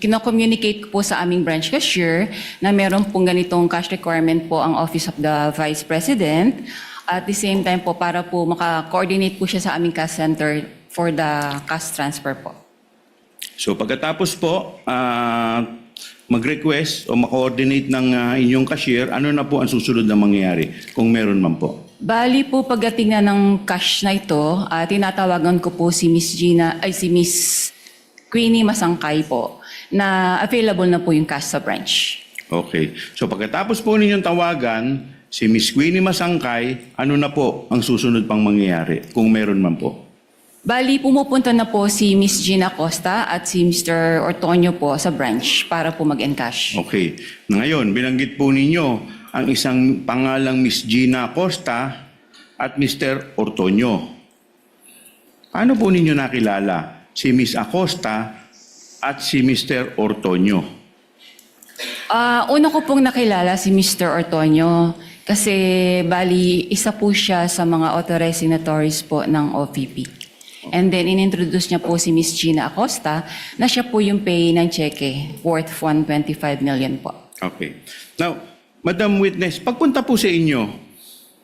kino-communicate ko po sa aming branch cashier na meron pong ganitong cash requirement po ang Office of the Vice President. At the same time po, para po maka-coordinate po siya sa aming cash center for the cash transfer po. So pagkatapos po, mag-request o ma-coordinate ng inyong cashier, ano na po ang susunod na mangyayari kung meron man po? Bali po, pagdating na ng cash na ito, tinatawagan ko po si Miss Queenie Masangkay po na available na po yung cash sa branch. Okay. So pagkatapos po ninyong tawagan, si Miss Queenie Masangkay, ano na po ang susunod pang mangyayari kung meron man po? Bali, pumupunta na po si Miss Gina Acosta at si Mr. Ortonio po sa branch para po mag-encash. Okay. Ngayon, binanggit po ninyo ang isang pangalang Miss Gina Acosta at Mr. Ortonio. Paano po ninyo nakilala si Miss Acosta at si Mr. Ortonio? Una ko pong nakilala si Mr. Ortonio kasi bali isa po siya sa mga authorized signatories po ng OVP. And then inintroduce niya po si Miss Gina Acosta na siya po yung pay ng cheque worth 125 million po. Okay. Now, Madam Witness, pagpunta po sa inyo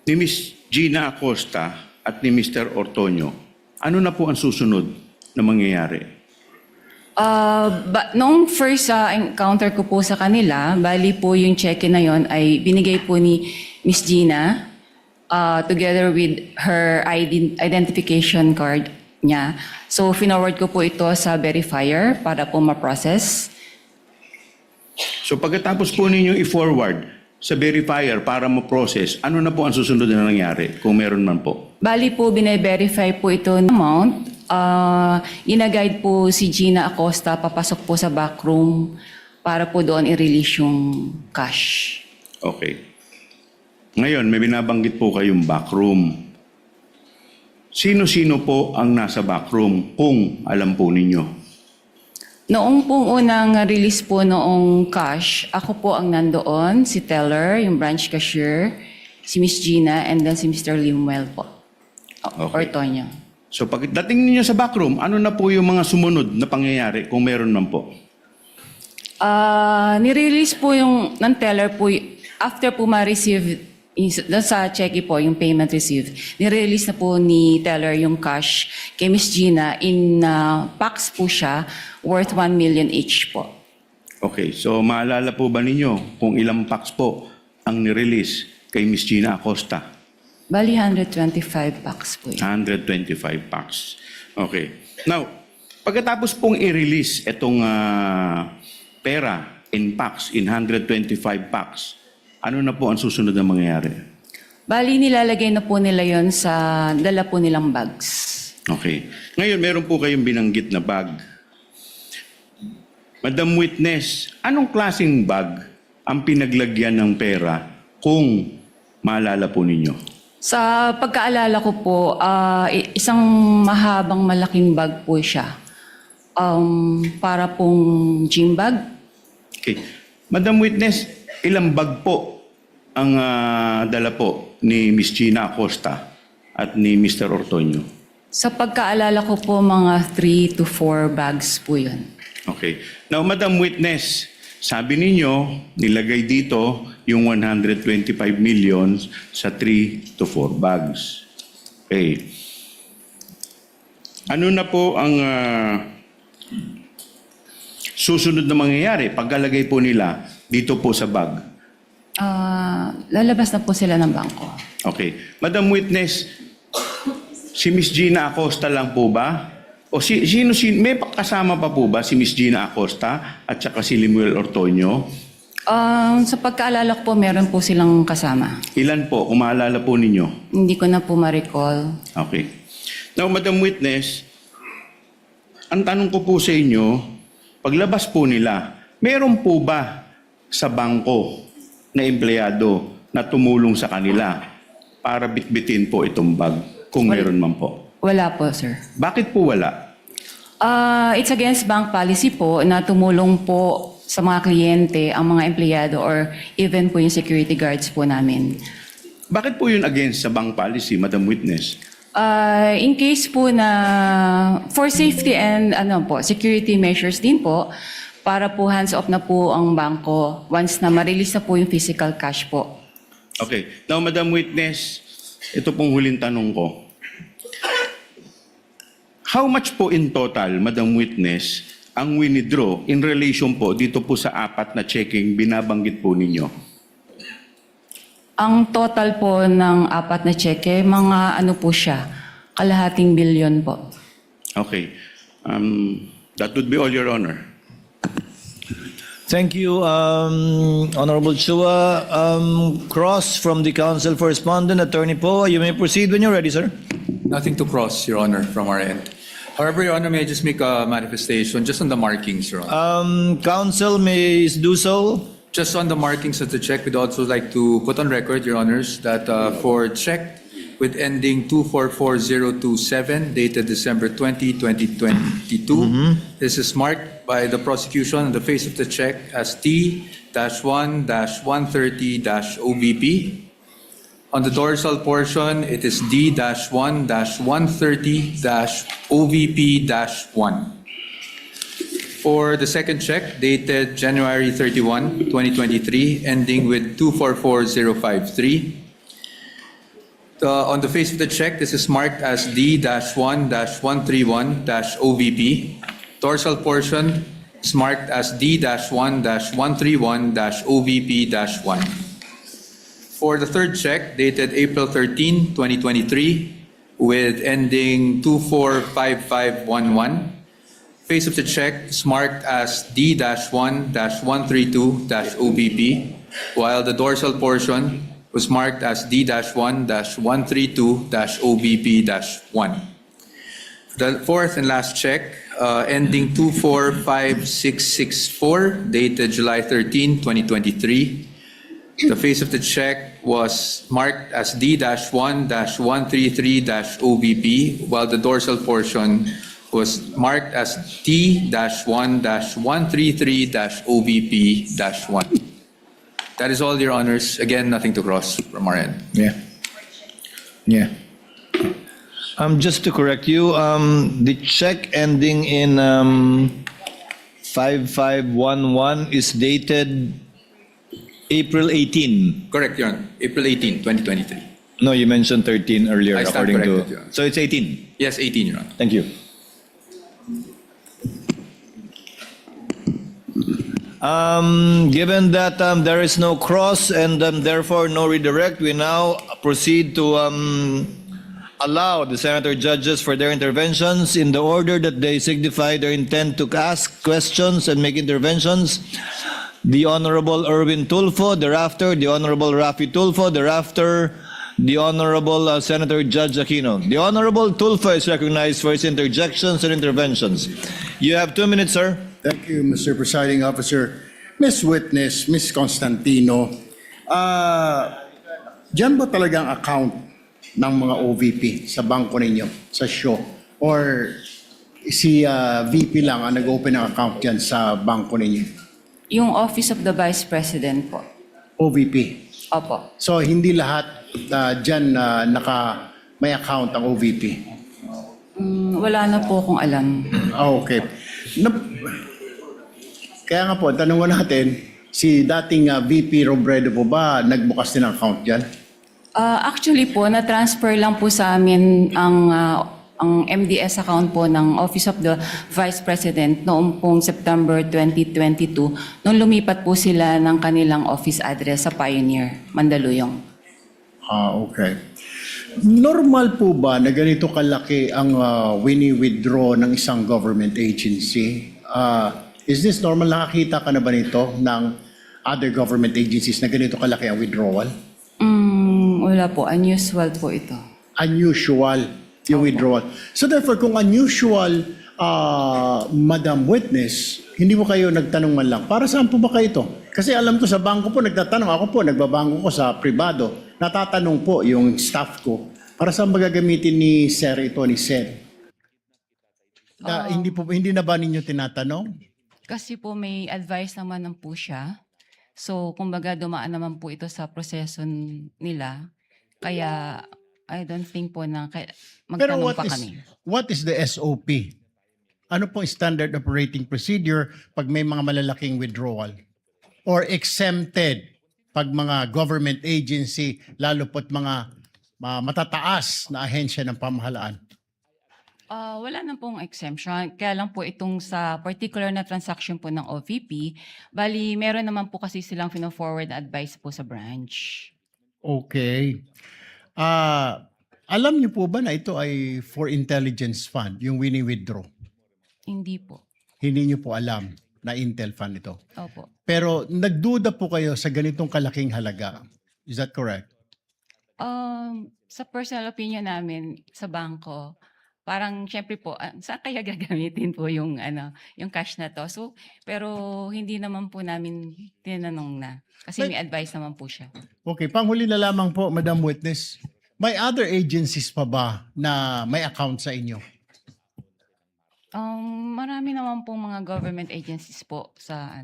ni Miss Gina Acosta at ni Mr. Ortonio, ano na po ang susunod na mangyayari? Noong first encounter ko po sa kanila, bali po yung cheque na yon ay binigay po ni Miss Gina together with her identification card niya. So, finoward ko po ito sa verifier para po ma-process. So pagkatapos po ninyong i-forward sa verifier para ma-process, ano na po ang susunod na nangyari kung meron man po? Bali po, bine-verify po ito ng amount. Ina-guide po si Gina Acosta papasok po sa backroom para po doon i-release yung cash. Okay. Ngayon, may binabanggit po kayong backroom. Sino-sino po ang nasa backroom kung alam po ninyo? Noong pong unang release po noong cash, ako po ang nandoon, si teller, yung branch cashier, si Miss Gina, and then si Mr. Limuel po. Okay. Ortonio. So pagdating ninyo sa backroom, ano na po yung mga sumunod na pangyayari kung meron man po? Nirelease po yung ng teller po, after po ma-receive, sa cheque po, yung payment received, nirelease na po ni teller yung cash kay Miss Gina in packs po siya, worth 1 million each po. Okay, so maalala po ba ninyo kung ilang packs po ang nirelease kay Miss Gina Acosta? Bali, 125 packs po yun. 125 packs. Okay. Now, pagkatapos pong i-release itong pera in packs, in 125 packs, ano na po ang susunod na mangyayari? Bali, nilalagay na po nila yon sa dala po nilang bags. Okay. Ngayon, meron po kayong binanggit na bag. Madam Witness, anong klaseng bag ang pinaglagyan ng pera kung maalala po ninyo? Sa pagkaalala ko po, isang mahabang malaking bag po siya. Para pong gym bag. Okay. Madam Witness, ilang bag po ang dala po ni Miss Gina Acosta at ni Mr. Ortonio? Sa pagkaalala ko po, mga 3 to 4 bags po yun. Okay. Now, Madam Witness, sabi ninyo, nilagay dito yung 125 million sa 3 to 4 bags. Okay. Ano na po ang susunod na mangyayari pagkalagay po nila dito po sa bag? Lalabas na po sila ng bangko. Okay. Madam Witness, si Miss Gina Acosta lang po ba? O sino, may kasama pa po ba si Miss Gina Acosta at saka si Limuel Ortonio? Sa pagkaalala ko po, meron po silang kasama. Ilan po, kung maalala po ninyo? Hindi ko na po ma-recall. Okay. Now, Madam Witness, ang tanong ko po sa inyo, paglabas po nila, meron po ba sa bangko na empleyado na tumulong sa kanila para bitbitin po itong bag, kung meron man po? Wala po, sir. Bakit po wala? It's against bank policy po na tumulong po sa mga kliyente, ang mga empleyado, or even po yung security guards po namin. Bakit po yun against sa bank policy, Madam Witness? In case po na for safety and security measures din po, para po hands-off na po ang bangko once na ma-release na po yung physical cash po. Okay. Now, Madam Witness, ito pong huling tanong ko. How much po in total, Madam Witness, ang winidraw in relation po dito po sa 4 na checking binabanggit po ninyo? Ang total po ng 4 na cheque, mga po siya, kalahating bilyon po. Okay. That would be all, Your Honor. Thank you, Honorable Chua. Cross from the Council for Respondent, Attorney Poe. You may proceed when you're ready, sir. Nothing to cross, Your Honor, from our end. However, Your Honor, may I just make a manifestation just on the markings, Your Honor? Council may do so. Just on the markings of the check, we'd also like to put on record, Your Honors, that for check with ending 244027, dated December 20, 2022, this is marked by the prosecution on the face of the check as T-1-130-OBP. On the dorsal portion, it is D-1-130-OVP-1. For the second check, dated January 31, 2023, ending with 244053. On the face of the check, this is marked as D-1-131-OVP. Dorsal portion is marked as D-1-131-OVP-1. For the third check, dated April 13, 2023, with ending 245511, face of the check is marked as D-1-132-OBP, while the dorsal portion was marked as D-1-132-OBP-1. The fourth and last check, ending 245664, dated July 13, 2023. The face of the check was marked as D-1-133-OBP, while the dorsal portion was marked as T-1-133-OBP-1. That is all, Your Honors. Again, nothing to cross from our end. Yeah. Just to correct you, the check ending in 5511 is dated April 18. Correct, Your Honor. April 18, 2023. No, you mentioned 13 earlier, I stand according corrected, to. Your Honor. So it's 18. Yes, 18, Your Honor. Thank you. Given that there is no cross and therefore no redirect, we now proceed to allow the senator judges for their interventions in the order that they signify their intent to ask questions and make interventions. The Honorable Erwin Tulfo, thereafter the Honorable Rafi Tulfo, thereafter the Honorable Senator Judge Aquino. The Honorable Tulfo is recognized for his interjections and interventions. You have 2 minutes, sir. Thank you, Mr. Presiding Officer. Ms. Witness, Ms. Constantino, dyan ba talagang account ng mga OVP sa bangko ninyo, sa show? Or si VP lang ang nag-open ng account dyan sa bangko ninyo? Yung Office of the Vice President po. OVP. Opo. So, hindi lahat dyan may account ang OVP? Wala na po akong alam. Okay. Kaya nga po, tanungan natin, si dating VP Robredo po ba nagbukas din ng account dyan? Actually po, na-transfer lang po sa amin ang MDS account po ng Office of the Vice President noong pong September 2022 nung lumipat po sila ng kanilang office address sa Pioneer, Mandaluyong. Okay. Normal po ba na ganito kalaki ang wini-withdraw ng isang government agency? Is this normal? Nakakita ka na ba nito ng other government agencies na ganito kalaki ang withdrawal? Wala po, unusual po ito. Unusual yung withdrawal. So therefore, kung unusual, Madam Witness, hindi mo kayo nagtanong man lang, para saan po ba kayo ito? Kasi alam ko sa bangko po, nagtatanong. Ako po, nagbabangko ko sa privado. Natatanong po yung staff ko, para saan ba gagamitin ni Sir ito, ni Sir? Hindi na ba ninyo tinatanong? Kasi po may advice naman po siya. So, kumbaga dumaan naman po ito sa proseso nila. Kaya, I don't think po na Pero magtanong pa kami. what is the SOP? Ano pong standard operating procedure pag may mga malalaking withdrawal? Or exempted pag mga government agency, lalo po't mga matataas na ahensya ng pamahalaan? Wala na pong exemption. Kaya lang po itong sa particular na transaction po ng OVP, bali meron naman po kasi silang forward advice po sa branch. Okay. Alam niyo po ba na ito ay for intelligence fund, yung wini-withdraw? Hindi po. Hindi niyo po alam na Intel fund ito. Opo. Pero nagduda po kayo sa ganitong kalaking halaga. Is that correct? Sa personal opinion namin sa bangko, parang syempre po, saan kaya gagamitin po yung yung cash na to? So, pero hindi naman po namin tinanong na. Kasi may advice naman po siya. Okay, panghuli na lamang po, Madam Witness. May other agencies pa ba na may account sa inyo? Marami naman pong mga government agencies po sa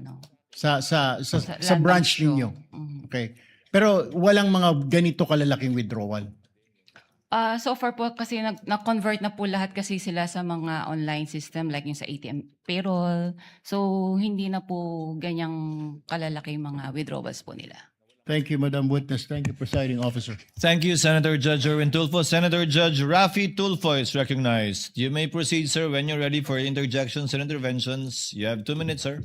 Sa Land branch Bank show. ninyo? Okay. Pero walang mga ganito kalalaking withdrawal? So far po kasi na-convert na po lahat kasi sila sa mga online system like yung sa ATM payroll. So hindi na po ganyang kalalaki mga withdrawals po nila. Thank you, Madam Witness. Thank you, Presiding Officer. Thank you, Senator Judge Erwin Tulfo. Senator Judge Rafi Tulfo is recognized. You may proceed, sir, when you're ready for interjections and interventions. You have 2 minutes, sir.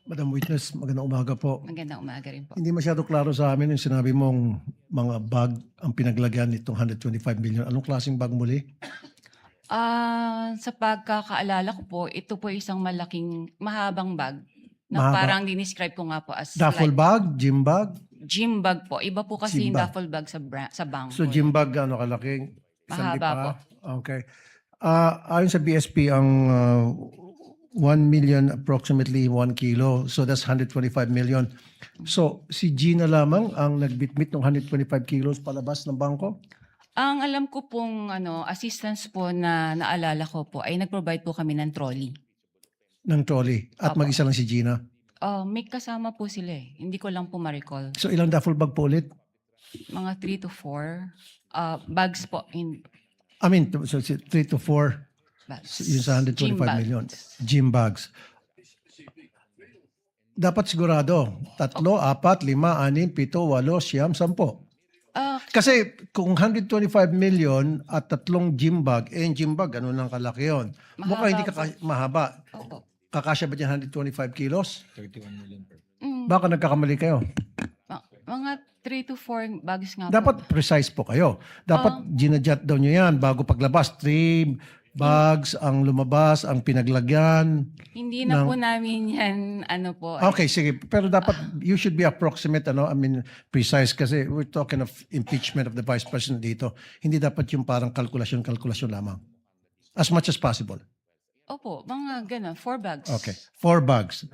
Madam Witness, magandang umaga po. Magandang umaga rin po. Hindi masyado klaro sa amin yung sinabi mong mga bag ang pinaglagyan nitong 125 million. Anong klaseng bag muli? Sa pagkakaalala ko po, ito po isang malaking, mahabang bag na Mahaba. parang dinescribe ko nga po as Duffel like bag? Gym bag? gym bag po. Iba po kasi Gym yung bag. duffel bag sa bangko. So gym bag ano kalaking? Mahaba po. Okay. Ayon sa BSP, ang 1 million approximately 1 kilo. So that's 125 million. So si Gina lamang ang nagbitbit ng 125 kilos palabas ng bangko? Ang alam ko pong assistance po na naalala ko po ay nag-provide po kami ng trolley. Ng trolley. At Apo. mag-isa lang si Gina. May kasama po sila eh. Hindi ko lang po ma-recall. So ilang duffel bag po ulit? Mga 3 to 4 bags po. I mean, so 3 to 4, Bags. yun sa 125 Gym bags. million. Gym bags. Dapat sigurado, 3, 4, 5, 6, 7, 8, 9, 10. Kasi kung 125 million at 3 gym bag, yung gym bag, ano nang kalaki yun? Mahaba Mukhang hindi po. mahaba. Opo. Kakasya ba dyan 125 kilos? 31 million per. Baka nagkakamali kayo. Mga 3 to 4 bags nga po. Dapat precise po kayo. Dapat ginadjot daw nyo yan bago paglabas. 3 bags ang lumabas, ang pinaglagyan. Hindi na po namin yan, ano po. Okay, sige. Pero dapat you should be approximate, precise kasi we're talking of impeachment of the Vice President dito. Hindi dapat yung parang kalkulasyon lamang. As much as possible. Opo, mga gano'n, 4 bags. Okay. 4 bags.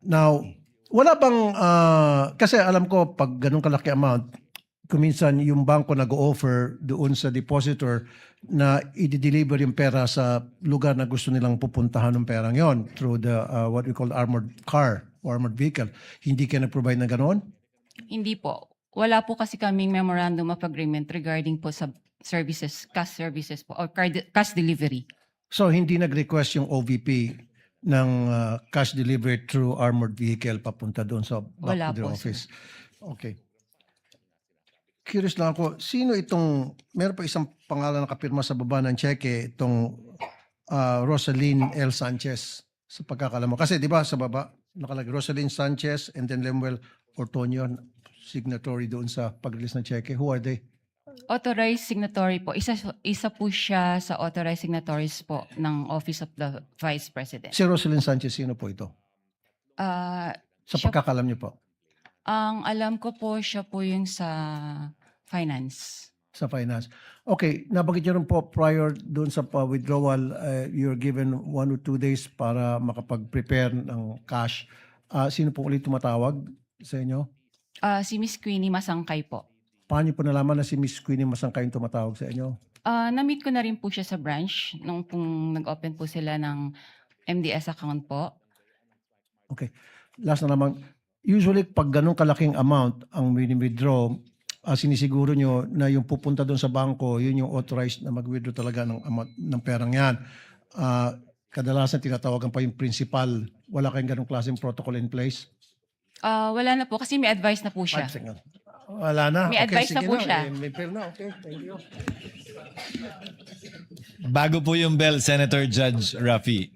Now, wala bang, kasi alam ko pag ganun kalaki amount, kuminsan yung bangko nag-offer doon sa depositor na i-deliver yung pera sa lugar na gusto nilang pupuntahan ng perang yon through the what we call armored car or armored vehicle. Hindi kayo nag-provide na ganoon? Hindi po. Wala po kasi kaming memorandum of agreement regarding po sa services, cash services po, or cash delivery. So hindi nag-request yung OVP ng cash delivered through armored vehicle papunta doon sa back Wala to their po, office? Okay. Curious lang ako, sino itong, meron pa isang pangalan na kapirma sa baba ng cheque, itong Rosaline L. Sanchez, sa pagkakala mo. Kasi di ba sa baba, nakalagay Rosaline Sanchez and then Lemuel Ortonio, signatory doon sa pag-release ng cheque. Who are they? Authorized signatory po. Isa po siya sa authorized signatories po ng Office of the Vice President. Si Rosaline Sanchez, sino po ito? Sa Siya- pagkakalam niyo po, Ang alam ko po, siya po yung sa finance. sa finance. Okay, nabanggit niyo rin po prior doon sa withdrawal, you're given 1 or 2 days para makapag-prepare ng cash. Sino po ulit tumatawag sa inyo? Si Miss Queenie Masangkay po. Paano niyo po nalaman na si Miss Queenie Masangkay yung tumatawag sa inyo? Na-meet ko na rin po siya sa branch nung pong nag-open po sila ng MDS account po. Okay. Last na naman, usually pag ganun kalaking amount ang withdraw, sinisiguro nyo na yung pupunta doon sa bangko, yun yung authorized na mag-withdraw talaga ng amount ng perang yan. Kadalasan tinatawagan pa yung principal. Wala kayong ganung klaseng protocol in place? Wala na po kasi may advice na po siya. 5 seconds. Wala na. May advice na sige po siya. May pera na. Okay, thank you. Bago po yung bell, Senator Judge Rafi.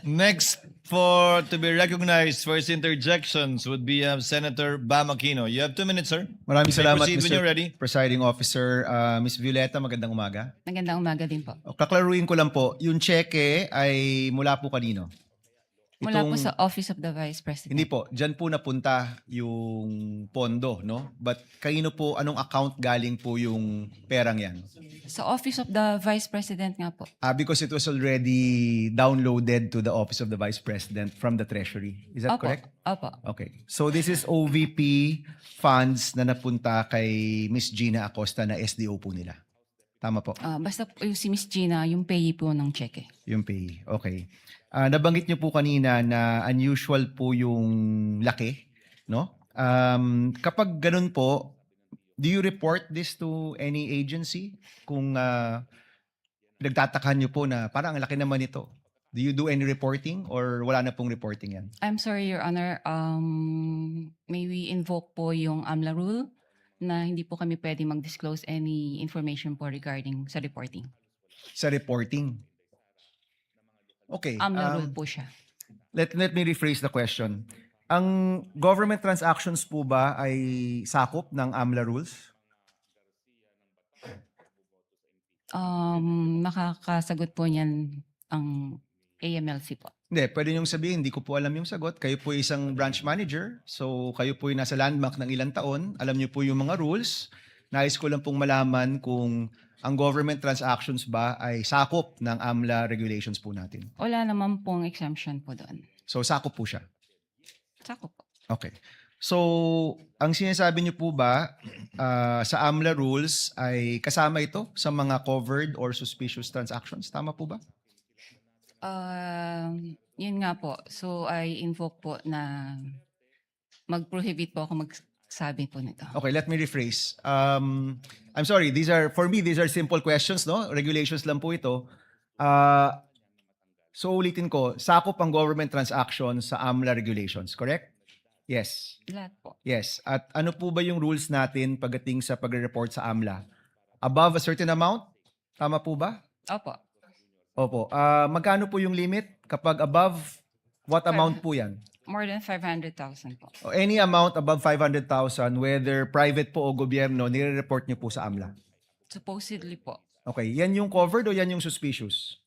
Next to be recognized for his interjections would be Senator Bam Aquino. You have 2 minutes, sir. Maraming You may salamat, proceed when Mr. you're ready. Presiding Officer. Ms. Violeta, magandang umaga. Magandang umaga din po. Kaklaruin ko lang po, yung cheque ay mula po kanino? Mula po Itong- sa Office of the Vice President. Hindi po, dyan po napunta yung pondo, no? But kanino po, anong account galing po yung perang yan? Sa Office of the Vice President nga po. Because it was already downloaded to the Office of the Vice President from the Treasury. Is that Opo. correct? Opo. Okay. So this is OVP funds na napunta kay Miss Gina Acosta na SDO po nila. Tama po. Basta po yung si Miss Gina, yung payee po ng cheque. Yung pay. Okay. Nabanggit niyo po kanina na unusual po yung laki, no? Kapag ganun po, do you report this to any agency? Kung pinagtatakan niyo po na parang ang laki naman ito. Do you do any reporting or wala na pong reporting yan? I'm sorry, Your Honor. May we invoke po yung AMLA rule na hindi po kami pwede mag-disclose any information po regarding sa reporting. Sa reporting? Okay. AMLA rule po siya. Let me rephrase the question. Ang government transactions po ba ay sakop ng AMLA rules? Makakasagot po niyan ang AMLC po. Hindi, pwede niyong sabihin, hindi ko po alam yung sagot. Kayo po isang branch manager, so kayo po yung nasa landmark ng ilang taon. Alam niyo po yung mga rules. Nais ko lang pong malaman kung ang government transactions ba ay sakop ng AMLA regulations po natin. Wala naman pong exemption po doon. So sakop po siya. Sakop po. Okay. So, ang sinasabi niyo po ba sa AMLA rules ay kasama ito sa mga covered or suspicious transactions? Tama po ba? Yun nga po. So, I invoke po na mag-prohibit po ako magsabi po nito. Okay, let me rephrase. I'm sorry, for me, these are simple questions, no? Regulations lang po ito. So ulitin ko, sakop ang government transactions sa AMLA regulations, correct? Yes. Lahat po. Yes. At ano po ba yung rules natin pagdating sa pagre-report sa AMLA? Above a certain amount? Tama po ba? Opo. Opo. Magkano po yung limit? Kapag above, what amount po yan? More than 500,000 po. O any amount above 500,000, whether private po o gobyerno, nire-report nyo po sa AMLA. Supposedly po. Okay, yan yung covered o yan yung suspicious?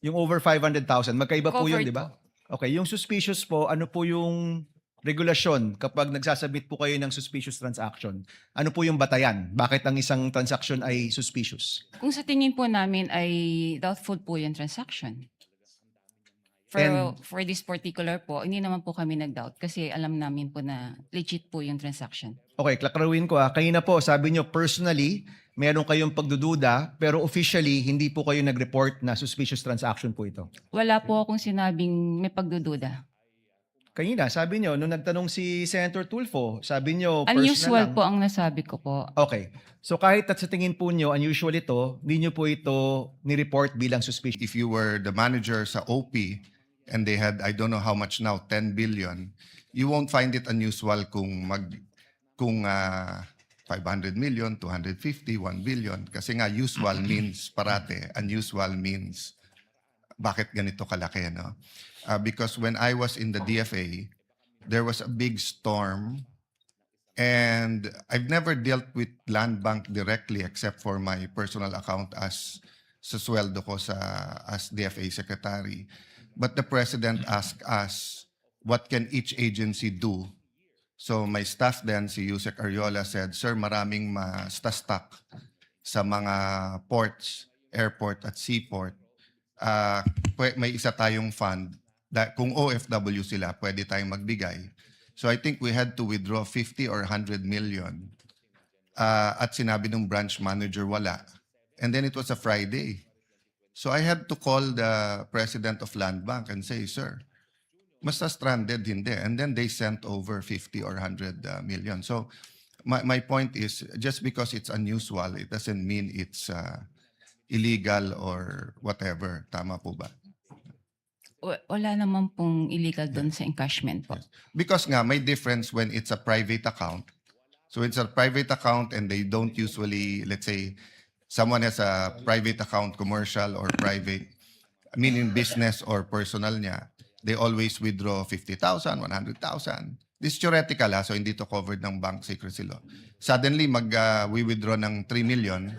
Yung over 500,000, magkaiba po yun, Covered di ba? Okay, yung suspicious po, ano po yung regulasyon kapag nagsasubmit po kayo ng suspicious transaction? Ano po yung batayan? Bakit ang isang transaction ay suspicious? Kung sa tingin po namin ay doubtful po yung transaction. And- For this particular po, hindi naman po kami nag-doubt kasi alam namin po na legit po yung transaction. Okay, klaklaruin ko Kayo na po, sabi nyo personally, meron kayong pagdududa, pero officially, hindi po kayo nag-report na suspicious transaction po ito. Wala po akong sinabing may pagdududa. Kanina, sabi nyo, nung nagtanong si Senator Tulfo, sabi nyo Unusual personal lang. po ang nasabi ko po. Okay. So kahit at sa tingin po nyo, unusual ito, hindi nyo po ito ni-report bilang suspicious. If you were the manager sa OP and they had, I don't know how much now, 10 billion, you won't find it unusual kung 500 million, 250, 1 billion. Kasi nga usual means parate, unusual means bakit ganito kalaki, no? Because when I was in the DFA, there was a big storm and I've never dealt with Land Bank directly except for my personal account as sa sweldo ko as DFA secretary. But the president asked us, what can each agency do? So my staff then, si Yusek Ariola said, Sir, maraming ma-stuck sa mga ports, airport at seaport. May isa tayong fund. Kung OFW sila, pwede tayong magbigay. So I think we had to withdraw 50 or 100 million. At sinabi ng branch manager, wala. And then it was a Friday. So I had to call the president of Land Bank and say, Sir, basta stranded, hindi. And then they sent over 50 or 100 million. So my point is, just because it's unusual, it doesn't mean it's illegal or whatever. Tama po ba? Wala naman pong illegal doon sa encashment po. Because nga, may difference when it's a private account. So it's a private account and they don't usually, let's say, someone has a private account, commercial or private, meaning business or personal niya, they always withdraw 50,000, 100,000. This is theoretical so hindi to covered ng bank secrecy law. Suddenly, we withdraw ng 3 million,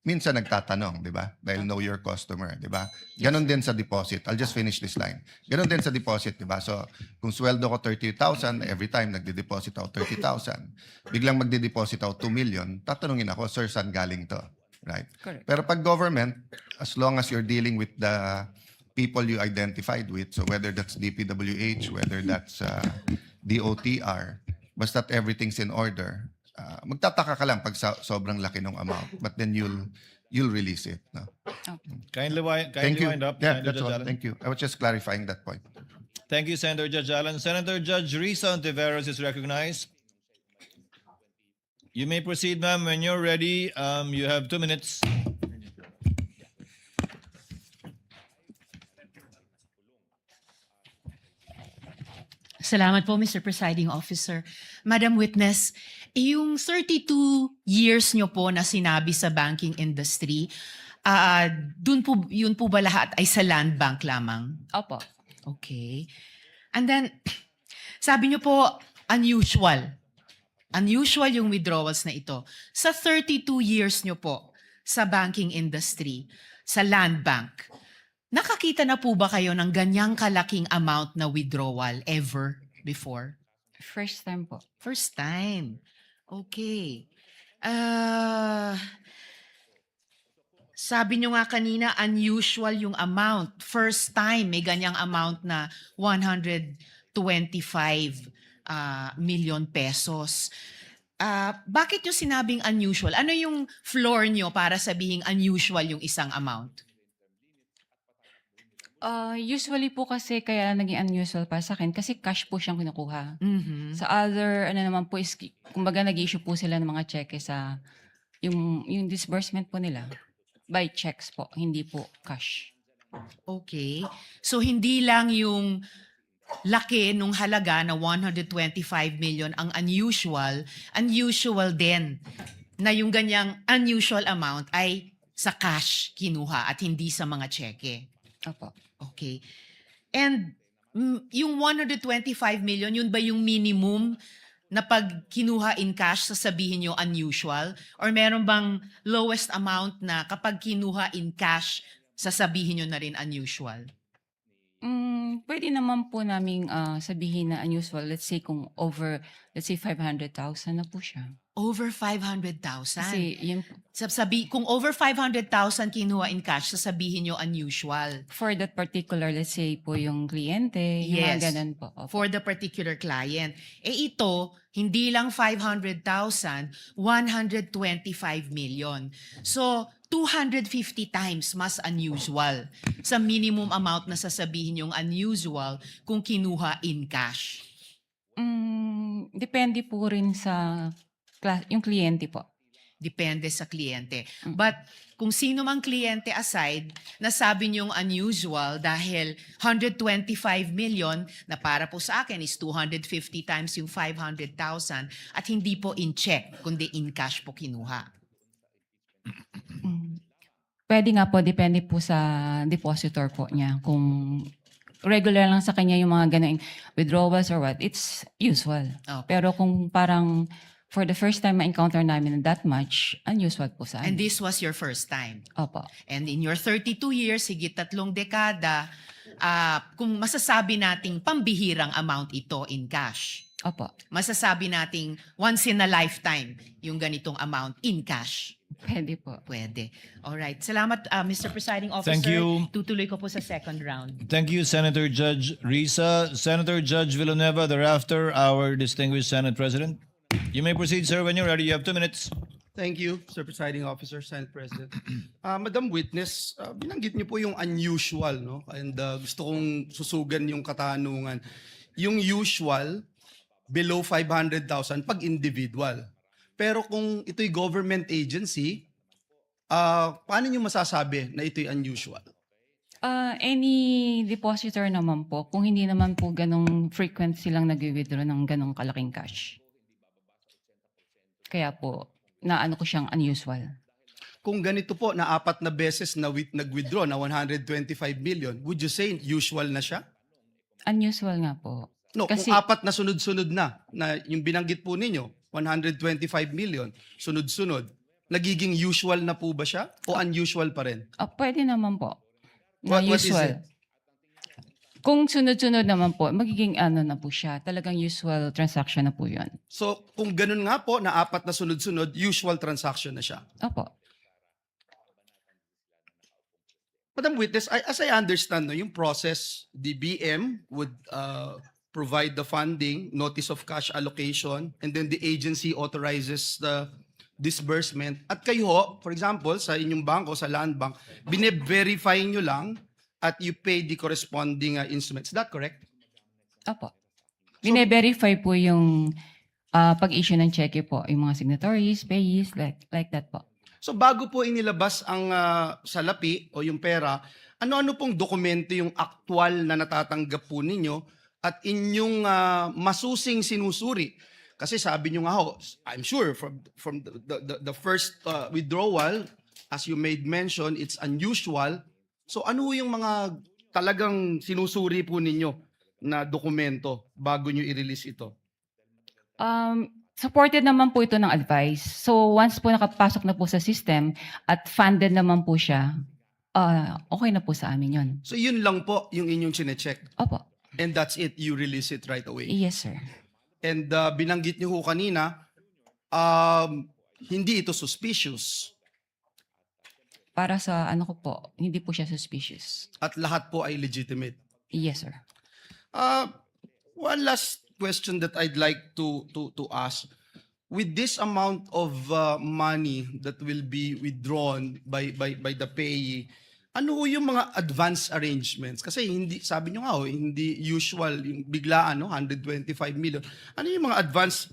minsan nagtatanong, di ba? Dahil know your customer, di ba? Ganon din sa deposit. I'll just finish this line. Ganon din sa deposit, di ba? So, kung sweldo ko 30,000, every time nagde-deposit ako 30,000. Biglang magde-deposit ako 2 million, tatanungin ako, Sir, saan galing to? Right? Correct. Pero pag government, as long as you're dealing with the people you identified with, so whether that's DPWH, whether that's DOTR, basta't everything's in order, magtataka ka lang pag sobrang laki ng amount, but then you'll release it. No? Kindly Thank you. wind up. Yeah, Senator that's Judge all. Allen. Thank you. I was just clarifying that point. Thank you, Senator Judge Allen. Senator Judge Risa Ontiveros is recognized. You may proceed, ma'am. When you're ready, you have 2 minutes. Salamat po, Mr. Presiding Officer. Madam Witness, yung 32 years nyo po na sinabi sa banking industry, yun po ba lahat ay sa Land Bank lamang? Opo. Okay. And then, sabi nyo po, unusual. Unusual yung withdrawals na ito. Sa 32 years nyo po sa banking industry, sa Land Bank, nakakita na po ba kayo ng ganyang kalaking amount na withdrawal ever before? First time po. First time. Okay. Sabi nyo nga kanina, unusual yung amount. First time, may ganyang amount na 125 million pesos. Bakit nyo sinabing unusual? Ano yung floor nyo para sabihing unusual yung isang amount? Usually po kasi kaya naging unusual para sa akin kasi cash po siyang kinukuha. Mhm. Sa other, ano naman po is, kumbaga nag-issue po sila ng mga cheque sa, yung disbursement po nila. By checks po, hindi po cash. Okay. So hindi lang yung laki nung halaga na 125 million ang unusual din na yung ganyang unusual amount ay sa cash kinuha at hindi sa mga cheque. Opo. Okay. And yung 125 million, yun ba yung minimum na pag kinuha in cash, sasabihin nyo unusual? Or meron bang lowest amount na kapag kinuha in cash, sasabihin nyo na rin unusual? Pwede naman po naming sabihin na unusual. Let's say kung over, let's say 500,000 na po siya. Over 500,000. Kasi yun, Kung over 500,000 kinuha in cash, sasabihin nyo unusual. for that particular, let's say po yung kliyente, yung Yes. mga ganun po. Opo. For the particular client. Ito, hindi lang 500,000, 125 million. So, 250 times mas unusual sa minimum amount na sasabihin yung unusual kung kinuha in cash. Depende po rin sa yung kliyente po. Depende sa kliyente. But kung sino mang kliyente aside, nasabi niyong unusual dahil 125 million na para po sa akin is 250 times yung 500,000 at hindi po in check, kundi in cash po kinuha. Pwede nga po, depende po sa depositor po niya. Kung regular lang sa kanya yung mga ganang withdrawals or what, it's usual. Okay. Pero kung parang for the first time ma-encounter namin that much, unusual po sa And amin. this was your first time. Opo. And in your 32 years, higit 3 dekada, kung masasabi nating pambihirang amount ito in cash, Opo. masasabi nating once in a lifetime yung ganitong amount in cash. Pwede po. Pwede. Alright. Salamat, Mr. Presiding Officer. Thank you. Tutuloy ko po sa second round. Thank you, Senator Judge Risa. Senator Judge Villanueva, thereafter, our distinguished Senate President. You may proceed, sir, when you're ready. You have 2 minutes. Thank you, Sir Presiding Officer, Senate President. Madam Witness, binanggit niyo po yung unusual, no? And gusto kong susugan yung katanungan. Yung usual, below 500,000 pag individual. Pero kung ito'y government agency, paano niyo masasabi na ito'y unusual? Any depositor naman po, kung hindi naman po ganong frequent silang nag-withdraw ng ganong kalaking cash. Kaya po, naano ko siyang unusual. Kung ganito po na 4 na beses na nag-withdraw na 125 million, would you say usual na siya? Unusual nga po. No, Kasi- kung 4 na sunod-sunod na yung binanggit po ninyo, 125 million, sunod-sunod, nagiging usual na po ba siya o unusual pa rin? Pwede naman po. Na What is usual. it? Kung sunod-sunod naman po, magiging ano na po siya. Talagang usual transaction na po yun. So, kung ganun nga po, na 4 na sunod-sunod, usual transaction na siya. Opo. Madam Witness, as I understand, no, yung process, the BM would provide the funding, notice of cash allocation, and then the agency authorizes the disbursement. At kayo, ho, for example, sa inyong bangko, sa Land Bank, bine-verify nyo lang at you pay the corresponding instruments. Is that correct? Opo. Bine-verify po yung pag-issue ng cheque po, yung mga signatories, payees, like that po. So bago po inilabas ang salapi o yung pera, ano-ano pong dokumento yung aktual na natatanggap po ninyo at inyong masusing sinusuri? Kasi sabi nyo nga ho, I'm sure from the first withdrawal, as you made mention, it's unusual. So ano yung mga talagang sinusuri po ninyo na dokumento bago nyo i-release ito? Supported naman po ito ng advice. So once po nakapasok na po sa system at funded naman po siya, okay na po sa amin yun. So yun lang po yung inyong chinecheck. Opo. And that's it, you release it right away. Yes, sir. And binanggit niyo ho kanina, hindi ito suspicious Para sa ano ko po, hindi po siya suspicious. at lahat po ay legitimate. Yes, sir. One last question that I'd like to ask. With this amount of money that will be withdrawn by the payee, ano ho yung mga advance arrangements? Kasi hindi, sabi nyo nga, hindi usual yung biglaan, 125 million. Ano yung mga advance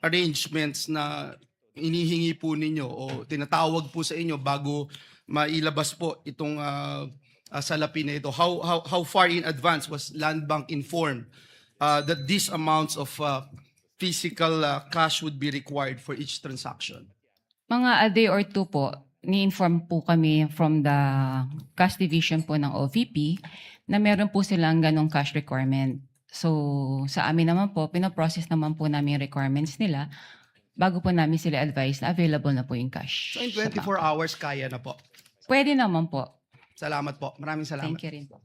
arrangements na inihingi po ninyo o tinatawag po sa inyo bago mailabas po itong salapi na ito? How far in advance was Land Bank informed that these amounts of physical cash would be required for each transaction? Mga a day or two po, ni-inform po kami from the cash division po ng OVP na meron po silang ganong cash requirement. So sa amin naman po, pinoprocess naman po namin yung requirements nila bago po namin sila advise na available na po yung cash. So in sa 24 bank. hours, kaya na po. Pwede naman po. Salamat po. Maraming salamat. Thank you rin po.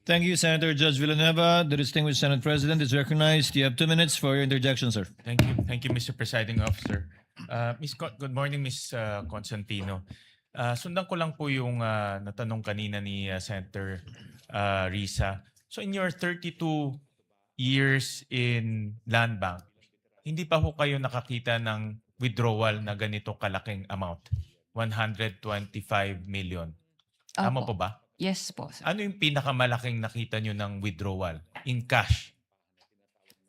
Thank you, Senator Judge Villanueva. The distinguished Senate President is recognized. You have 2 minutes for your interjection, sir. Thank you, Mr. Presiding Officer. Good morning, Ms. Constantino. Sundan ko lang po yung natanong kanina ni Senator Risa. So in your 32 years in Land Bank, hindi pa ho kayo nakakita ng withdrawal na ganito kalaking amount? 125 million. Tama po Opo. ba? Yes po. Sir. Ano yung pinakamalaking nakita nyo ng withdrawal in cash?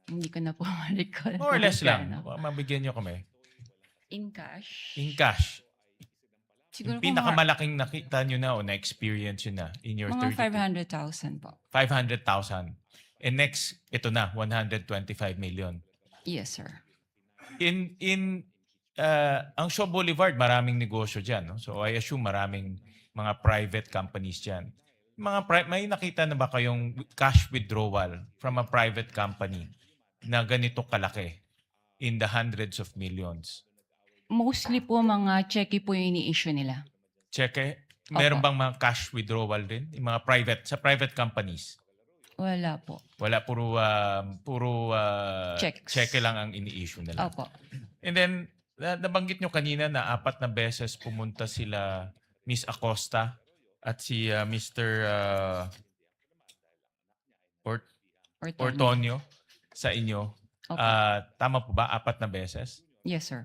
Hindi ko na po ma-recall. More or less lang. Magkano. Mabigyan nyo kami. In cash? In cash. Siguro Yung pinakamalaking nakita nyo na o na-experience nyo na in your mga 32? 500,000 po. 500,000. And next, ito na, 125 million. Yes, sir. Ang Shaw Boulevard, maraming negosyo dyan. No? So I assume maraming mga private companies dyan. May nakita na ba kayong cash withdrawal from a private company na ganito kalaki in the hundreds of millions? Mostly po mga cheque po yung ini-issue nila. Cheque? Meron Opo. bang mga cash withdrawal din? Yung mga sa private companies? Wala po. Wala, puro Checks. cheque lang ang ini-issue nila. Opo. And then, nabanggit nyo kanina na 4 na beses pumunta sila Miss Acosta at si Mr. Ortonio sa inyo. Opo. Tama po ba? 4 na beses? Yes, sir.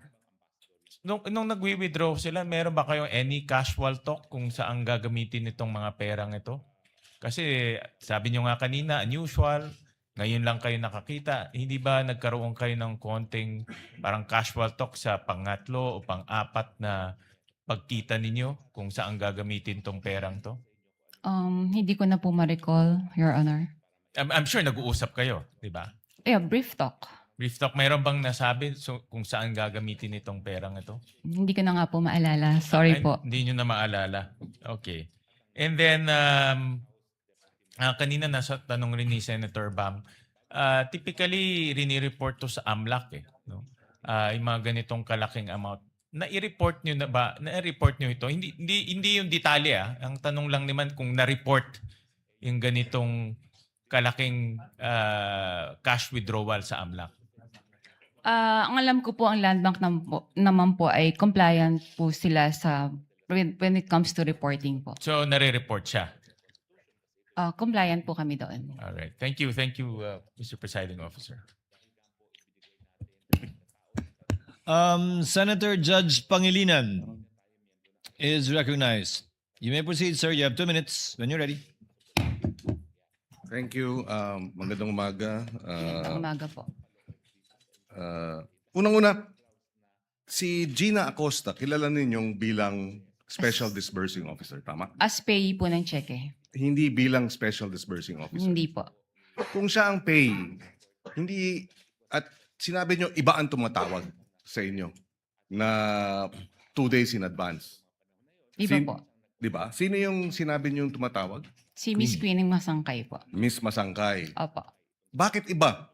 Nung nagwi-withdraw sila, meron ba kayong any casual talk kung saan gagamitin itong mga perang ito? Kasi sabi nyo nga kanina, unusual, ngayon lang kayo nakakita. Hindi ba nagkaroon kayo ng konting parang casual talk sa pangatlo o pang-4 na pagkita ninyo kung saan gagamitin tong perang to? Hindi ko na po ma-recall, Your Honor. I'm sure nag-uusap kayo, di ba? Yeah, brief talk. Brief talk, mayroon bang nasabi kung saan gagamitin itong perang ito? Hindi ko na nga po maalala. Sorry Ay, po. Hindi nyo na maalala. Okay. And then, kanina nasa tanong rin ni Senator Bam, typically rini-report to sa AMLAC no? Yung mga ganitong kalaking amount. Na-report nyo na ba? Na-report nyo ito? Hindi yung detalye. Ang tanong lang naman kung na-report yung ganitong kalaking cash withdrawal sa AMLAC. Ang alam ko po, ang Land Bank naman po ay compliant po sila when it comes to reporting po. So, nare-report siya. Compliant po kami doon. All right. Thank you, Mr. Presiding Officer. Senator Judge Pangilinan is recognized. You may proceed, sir. You have 2 minutes when you're ready. Thank you. Magandang umaga. Magandang umaga po. Unang-una, si Gina Acosta, kilala ninyong bilang Special Disbursing Officer, tama? As payee po ng cheque. Hindi bilang Special Disbursing Officer. Hindi po. Kung siya ang payee, hindi, at sinabi nyo, iba ang tumatawag sa inyo na 2 days in advance. Iba po. Di ba? Sino yung sinabi nyo yung tumatawag? Si Miss Queenie Masangkay po. Miss Masangkay. Opo. Bakit iba?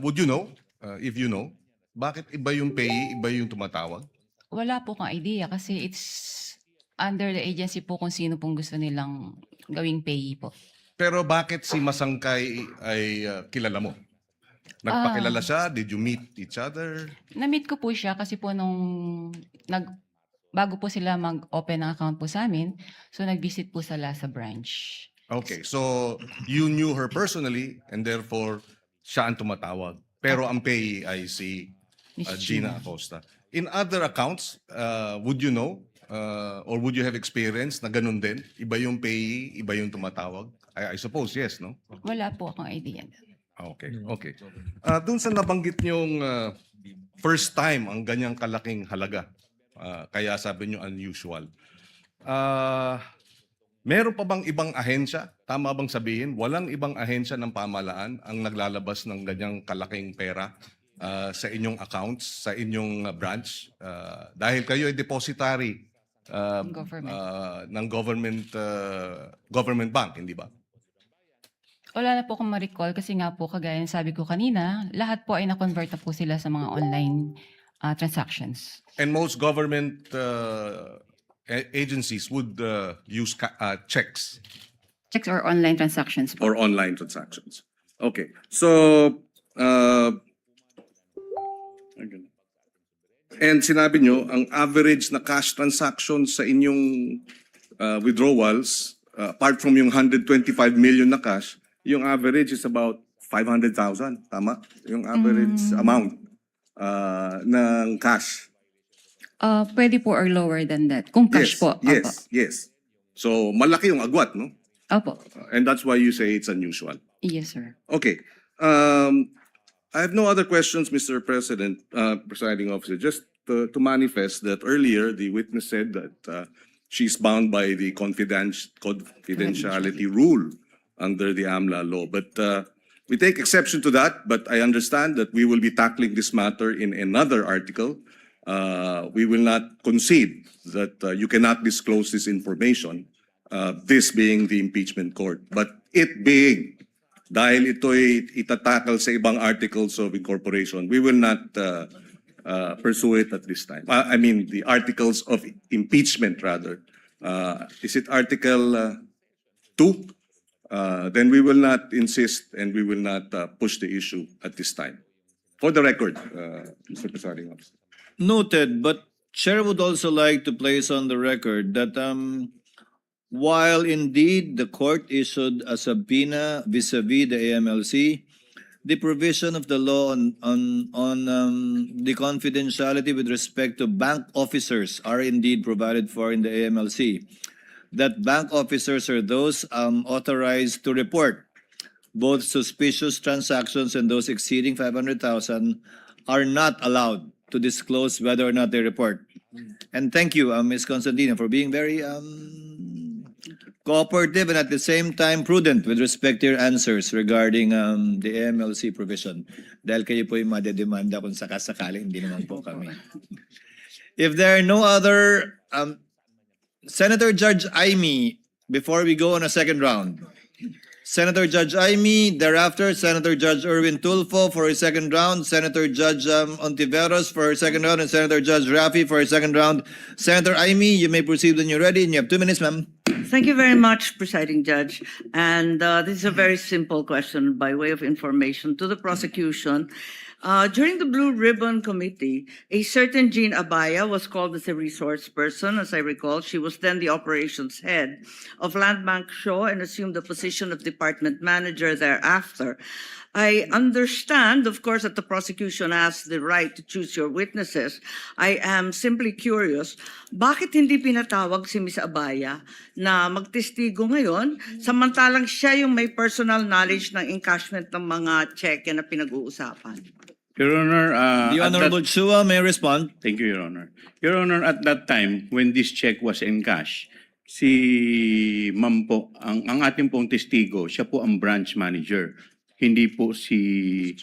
Would you know, if you know, bakit iba yung payee, iba yung tumatawag? Wala po kang idea kasi it's under the agency po kung sino pong gusto nilang gawing payee po. Pero bakit si Masangkay ay kilala mo? Nagpakilala siya? Did you meet each other? Na-meet ko po siya kasi po bago po sila mag-open ng account po sa amin, so nag-visit po sila sa branch. Okay, so you knew her personally and therefore siya ang tumatawag. Pero ang payee ay si Miss Gina Acosta. In other accounts, would you know Or would you have experience na ganun din? Iba yung payee, iba yung tumatawag? I suppose, yes, no? Wala po akong idea. Okay, okay. Doon sa nabanggit niyong first time ang ganyang kalaking halaga, kaya sabi niyo unusual. Meron pa bang ibang ahensya? Tama bang sabihin, walang ibang ahensya ng pamahalaan ang naglalabas ng ganyang kalaking pera sa inyong accounts, sa inyong branch? Dahil kayo ay depositary ng government bank, hindi ba? Wala na po akong ma-recall kasi nga po, kagaya ng sabi ko kanina, lahat po ay na-convert na po sila sa mga online transactions. And most government agencies would use checks Checks or online transactions po. or online transactions. Okay. So, and sinabi nyo, ang average na cash transactions sa inyong withdrawals, apart from yung 125 million na cash, yung average is about 500,000. Tama? Yung average amount ng cash. Pwede po or lower than that. Kung cash po. Yes, yes. So, malaki yung agwat, no? Opo. And that's why you say it's unusual. Yes, sir. Okay. I have no other questions, Mr. President, Presiding Officer. Just to manifest that earlier, the witness said that she's bound by the confidentiality rule under the AMLA law. But we take exception to that, but I understand that we will be tackling this matter in another article. We will not concede that you cannot disclose this information, this being the impeachment court. But it being, dahil ito'y itatakal sa ibang articles of incorporation, we will not pursue it at this time. I mean, the articles of impeachment, rather. Is it Article 2? Then we will not insist and we will not push the issue at this time. For the record, Mr. Presiding Officer. Noted, but Chair would also like to place on the record that while indeed the court issued a subpoena vis-a-vis the AMLC, the provision of the law on the confidentiality with respect to bank officers are indeed provided for in the AMLC. That bank officers are those authorized to report both suspicious transactions and those exceeding 500,000 are not allowed to disclose whether or not they report. And thank you, Ms. Constantino, for being very cooperative and at the same time prudent with respect to your answers regarding the AMLC provision. Dahil kayo po yung madedemanda kung sakasakali, hindi naman po kami. If there are no other, Senator Judge Aimee, before we go on a second round. Senator Judge Aimee, thereafter Senator Judge Erwin Tulfo for a second round, Senator Judge Ontiveros for a second round, and Senator Judge Rafi for a second round. Senator Aimee, you may proceed when you're ready, and you have 2 minutes, ma'am. Thank you very much, Presiding Judge. And this is a very simple question by way of information to the prosecution. During the Blue Ribbon Committee, a certain Jean Abaya was called as a resource person. As I recall, she was then the operations head of Land Bank Shaw and assumed the position of department manager thereafter. I understand, of course, that the prosecution has the right to choose your witnesses. I am simply curious, bakit hindi pinatawag si Ms. Abaya na magtestigo ngayon, samantalang siya yung may personal knowledge ng encashment ng mga cheque na pinag-uusapan? Your Honor, The Honorable Chua may respond. Thank you, Your Honor. Your Honor, at that time, when this check was encash, si Ma'am po, ang ating pong testigo, siya po ang branch manager. Hindi po si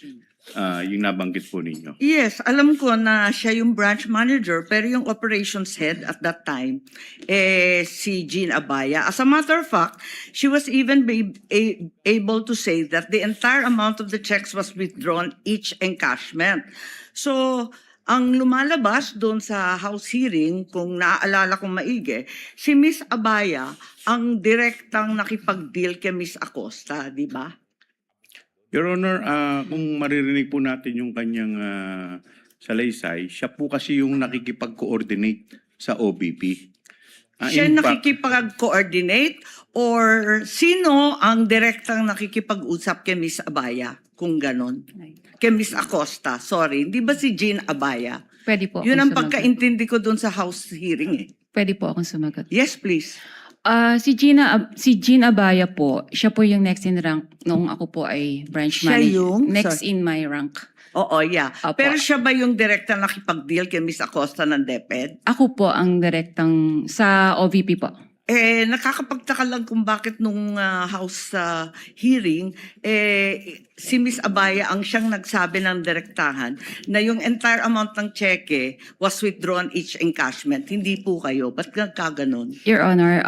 yung nabanggit po ninyo. Yes, alam ko na siya yung branch manager, pero yung operations head at that time, si Jean Abaya. As a matter of fact, she was even able to say that the entire amount of the checks was withdrawn each encashment. So, ang lumalabas doon sa House hearing, kung naaalala kong maigi, si Miss Abaya ang direktang nakipag-deal kay Miss Acosta, di ba? Your Honor, kung maririnig po natin yung kanyang salaysay, siya po kasi yung nakikipag-coordinate sa OBP. Siya nakikipag-coordinate or sino ang direktang nakikipag-usap kay Miss Abaya? Kung ganon. Kay Miss Acosta, sorry. Hindi ba si Jean Abaya? Pwede po. Yun ang Gusto lang po. pagkaintindi ko doon sa House hearing eh. Pwede po akong sumagot. Yes, please. Si Jean Abaya po, siya po yung next in rank noong ako po ay branch Siya manager. yung- Next sorry. in my rank. Oo, yeah. Opo. Pero siya ba yung direkta nakipag-deal kay Miss Acosta ng DepEd? Ako po ang direktang sa OVP po. Nakakapagtaka lang kung bakit nung House hearing, si Miss Abaya ang siyang nagsabi ng direktahan na yung entire amount ng cheque was withdrawn each encashment. Hindi po kayo. Ba't nagkaganon? Your Honor,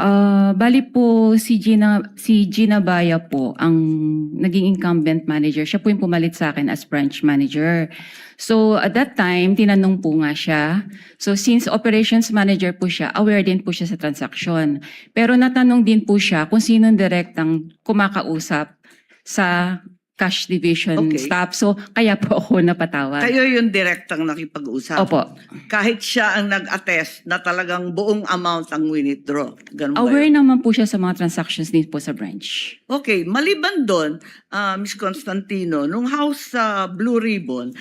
bali po si Gina Baya po ang naging incumbent manager. Siya po yung pumalit sa akin as branch manager. So at that time, tinanong po nga siya. So since operations manager po siya, aware din po siya sa transaction. Pero natanong din po siya kung sino direktang kumakausap sa cash division Okay. staff. So kaya po ako napatawag. Kayo yung direktang nakipag-usap. Opo. Kahit siya ang nag-attest na talagang buong amount ang withdraw. Ganun ba Aware yun? naman po siya sa mga transactions din po sa branch. Okay, maliban doon, Ms. Constantino, nung House Blue Ribbon,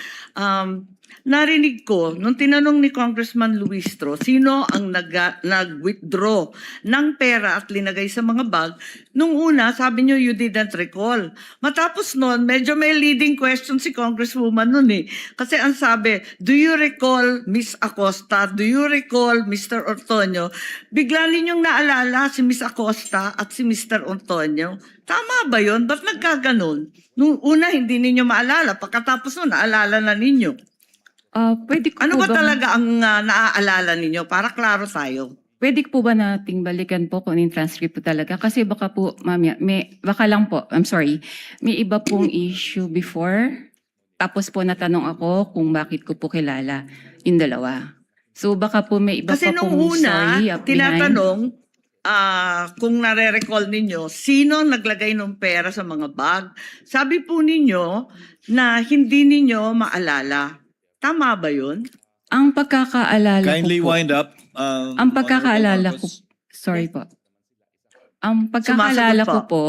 narinig ko, nung tinanong ni Congressman Luistro, sino ang nag-withdraw ng pera at linagay sa mga bag, nung una, sabi niyo, you didn't recall. Matapos noon, medyo may leading question si Congresswoman noon eh. Kasi ang sabi, do you recall Miss Acosta? Do you recall Mr. Ortonio? Bigla ninyong naalala si Miss Acosta at si Mr. Ortonio. Tama ba yun? Ba't nagkaganon? Nung una, hindi ninyo maalala. Pagkatapos nun, naalala na ninyo. Pwede ko Ano po ba talaga ang naaalala ninyo? Para klaro tayo. Pwede po ba nating balikan po kung yung transcript po talaga? Kasi baka po, mamaya, baka lang po, I'm sorry, may iba pong issue before. Tapos po natanong ako kung bakit ko po kilala yung dalawa. So baka po may iba Kasi pa nung pong una, story up behind. tinatanong kung nare-recall ninyo, sino naglagay ng pera sa mga bag? Sabi po ninyo na hindi ninyo maalala. Tama ba yun? Ang pagkakaalala Kindly ko po, wind up. ang pagkakaalala ko, sorry po. Ang pagkakaalala Sumasagot ko po,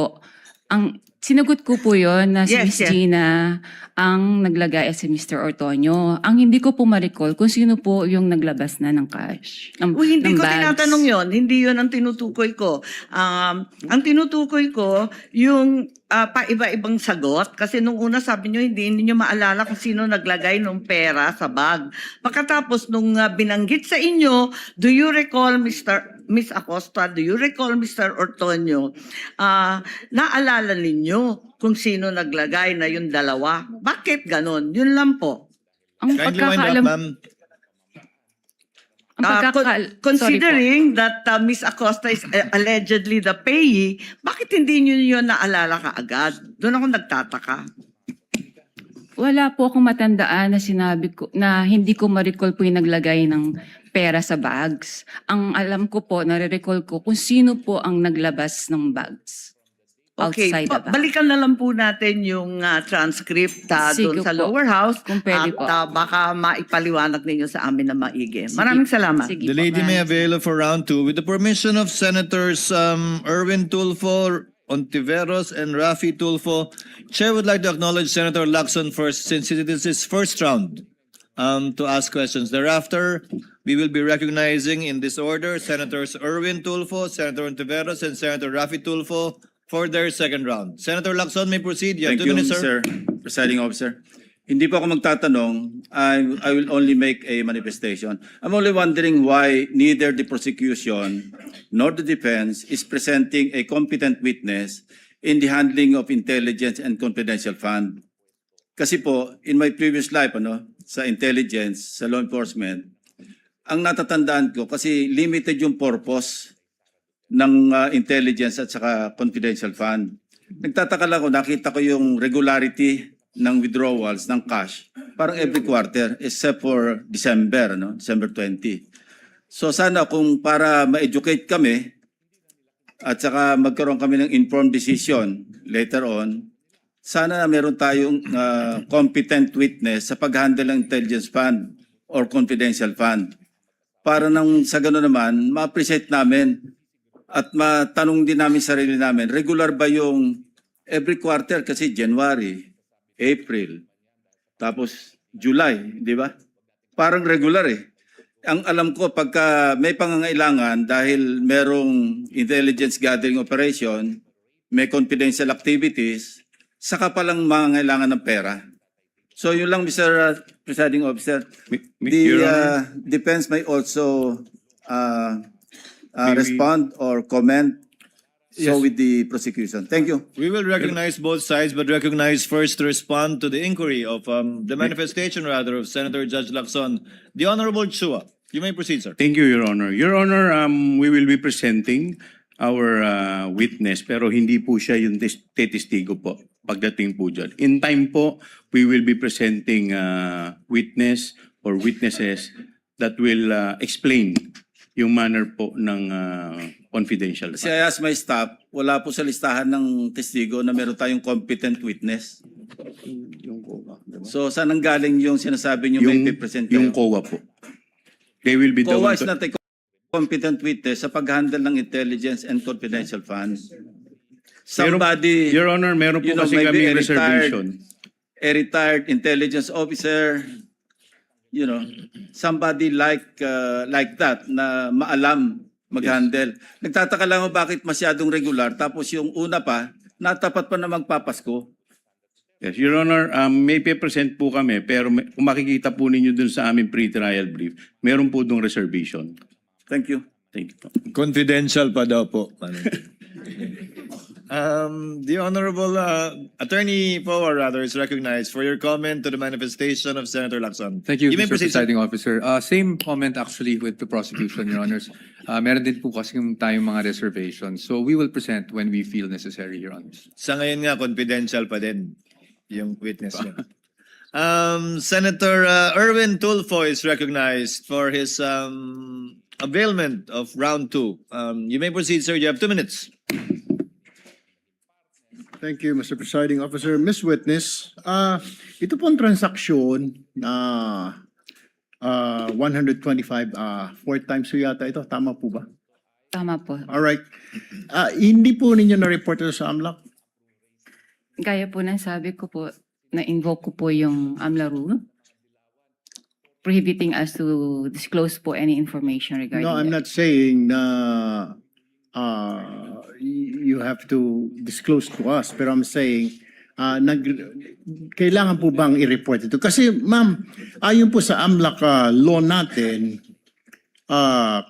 ang sinagot ko po yon na si Yes, Miss yes. Gina ang naglagay at si Mr. Ortonio. Ang hindi ko po ma-recall kung sino po yung naglabas na ng cash, Hindi ng ko bags. tinatanong yon. Hindi yon ang tinutukoy ko. Ang tinutukoy ko, yung pa-iba-ibang sagot. Kasi nung una sabi nyo, hindi ninyo maalala kung sino naglagay ng pera sa bag. Pagkatapos nung binanggit sa inyo, do you recall Miss Acosta, do you recall Mr. Ortonio? Naalala ninyo kung sino naglagay na yung dalawa. Bakit ganon? Yun lang po. Ang Kindly wind up, pagkakaalam, ma'am. ang pagkakaal, sorry po. Considering that Miss Acosta is allegedly the payee, bakit hindi nyo yun naalala kaagad? Doon ako nagtataka. Wala po akong matandaan na sinabi ko na hindi ko ma-recall po yung naglagay ng pera sa bags. Ang alam ko po, nare-recall ko kung sino po ang naglabas ng bags. Okay, Outside the bag. balikan na lang po natin yung transcript Sige doon sa po. lower house Kung pwede po. at baka maipaliwanag ninyo sa amin na maigi. Maraming salamat. Sige The po, lady ma'am. may avail of for round two. With the permission of Senators Erwin Tulfo, Ontiveros, and Rafi Tulfo, Chair would like to acknowledge Senator Lacson first since it is his first round to ask questions. Thereafter, we will be recognizing in this order Senators Erwin Tulfo, Senator Ontiveros, and Senator Rafi Tulfo for their second round. Senator Lacson may proceed. You have Thank 2 you, minutes, sir. Mr. Presiding Officer. Hindi po ako magtatanong. I will only make a manifestation. I'm only wondering why neither the prosecution nor the defense is presenting a competent witness in the handling of intelligence and confidential fund. Kasi po, in my previous life, sa intelligence, sa law enforcement, ang natatandaan ko, kasi limited yung purpose ng intelligence at saka confidential fund. Nagtataka lang ako, nakita ko yung regularity ng withdrawals ng cash parang every quarter except for December, December 20. So sana kung para ma-educate kami at saka magkaroon kami ng informed decision later on, sana meron tayong competent witness sa pag-handle ng intelligence fund or confidential fund. Para nang sa gano'n naman, ma-appreciate namin at matanong din namin sarili namin, regular ba yung every quarter kasi January, April, tapos July, di ba? Parang regular eh. Ang alam ko, pagka may pangangailangan dahil merong intelligence gathering operation, may confidential activities, saka palang mangangailangan ng pera. So yun lang, Mr. Presiding Officer. Your Honor. Defense may also respond or comment with the prosecution. Thank you. We will recognize both sides, but recognize first to respond to the inquiry of the manifestation rather of Senator Judge Lacson. The Honorable Chua. You may proceed, sir. Thank you, Your Honor. Your Honor, we will be presenting our witness, pero hindi po siya yung testigo po pagdating po dyan. In time po, we will be presenting witness or witnesses that will explain yung manner po ng confidential. Kasi I asked my staff, wala po sa listahan ng testigo na meron tayong competent witness. So saan ang galing yung sinasabi niyo may present kayo? Yung COA po. They will be the COA one is not a competent witness sa pag-handle ng intelligence and confidential funds. Somebody, Your Honor, meron po kasi maybe kami reservation. a retired intelligence officer, somebody like that na maalam mag-handle. Nagtataka lang ako bakit masyadong regular tapos yung una pa, natapat pa na magpapasko. Yes, Your Honor, may present po kami, pero kung makikita po ninyo dun sa aming pre-trial brief, meron po dong reservation. Thank you. Thank you po. Confidential pa daw po. The Honorable Attorney Power rather is recognized for your comment to the manifestation of Senator Lacson. Thank you, may Mr. proceed, sir. Presiding Officer. Same comment actually with the prosecution, Your Honors. Meron din po kasi tayong mga reservations. So we will present when we feel necessary, Your Honors. Sa ngayon nga, confidential pa din yung witness niya. Senator Erwin Tulfo is recognized for his availment of round 2. You may proceed, sir. You have 2 minutes. Thank you, Mr. Presiding Officer. Ms. Witness, ito pong transaksyon na 125, 4 times po yata ito. Tama po ba? Tama po. Alright. Hindi po ninyo na-report ito sa AMLAC? Gaya po ng sabi ko po, na-invoke ko po yung AMLA rule, prohibiting us to disclose po any information regarding No, I'm that. not saying na you have to disclose to us. Pero I'm saying, kailangan po bang i-report ito? Kasi ma'am, ayon po sa AMLAC law natin,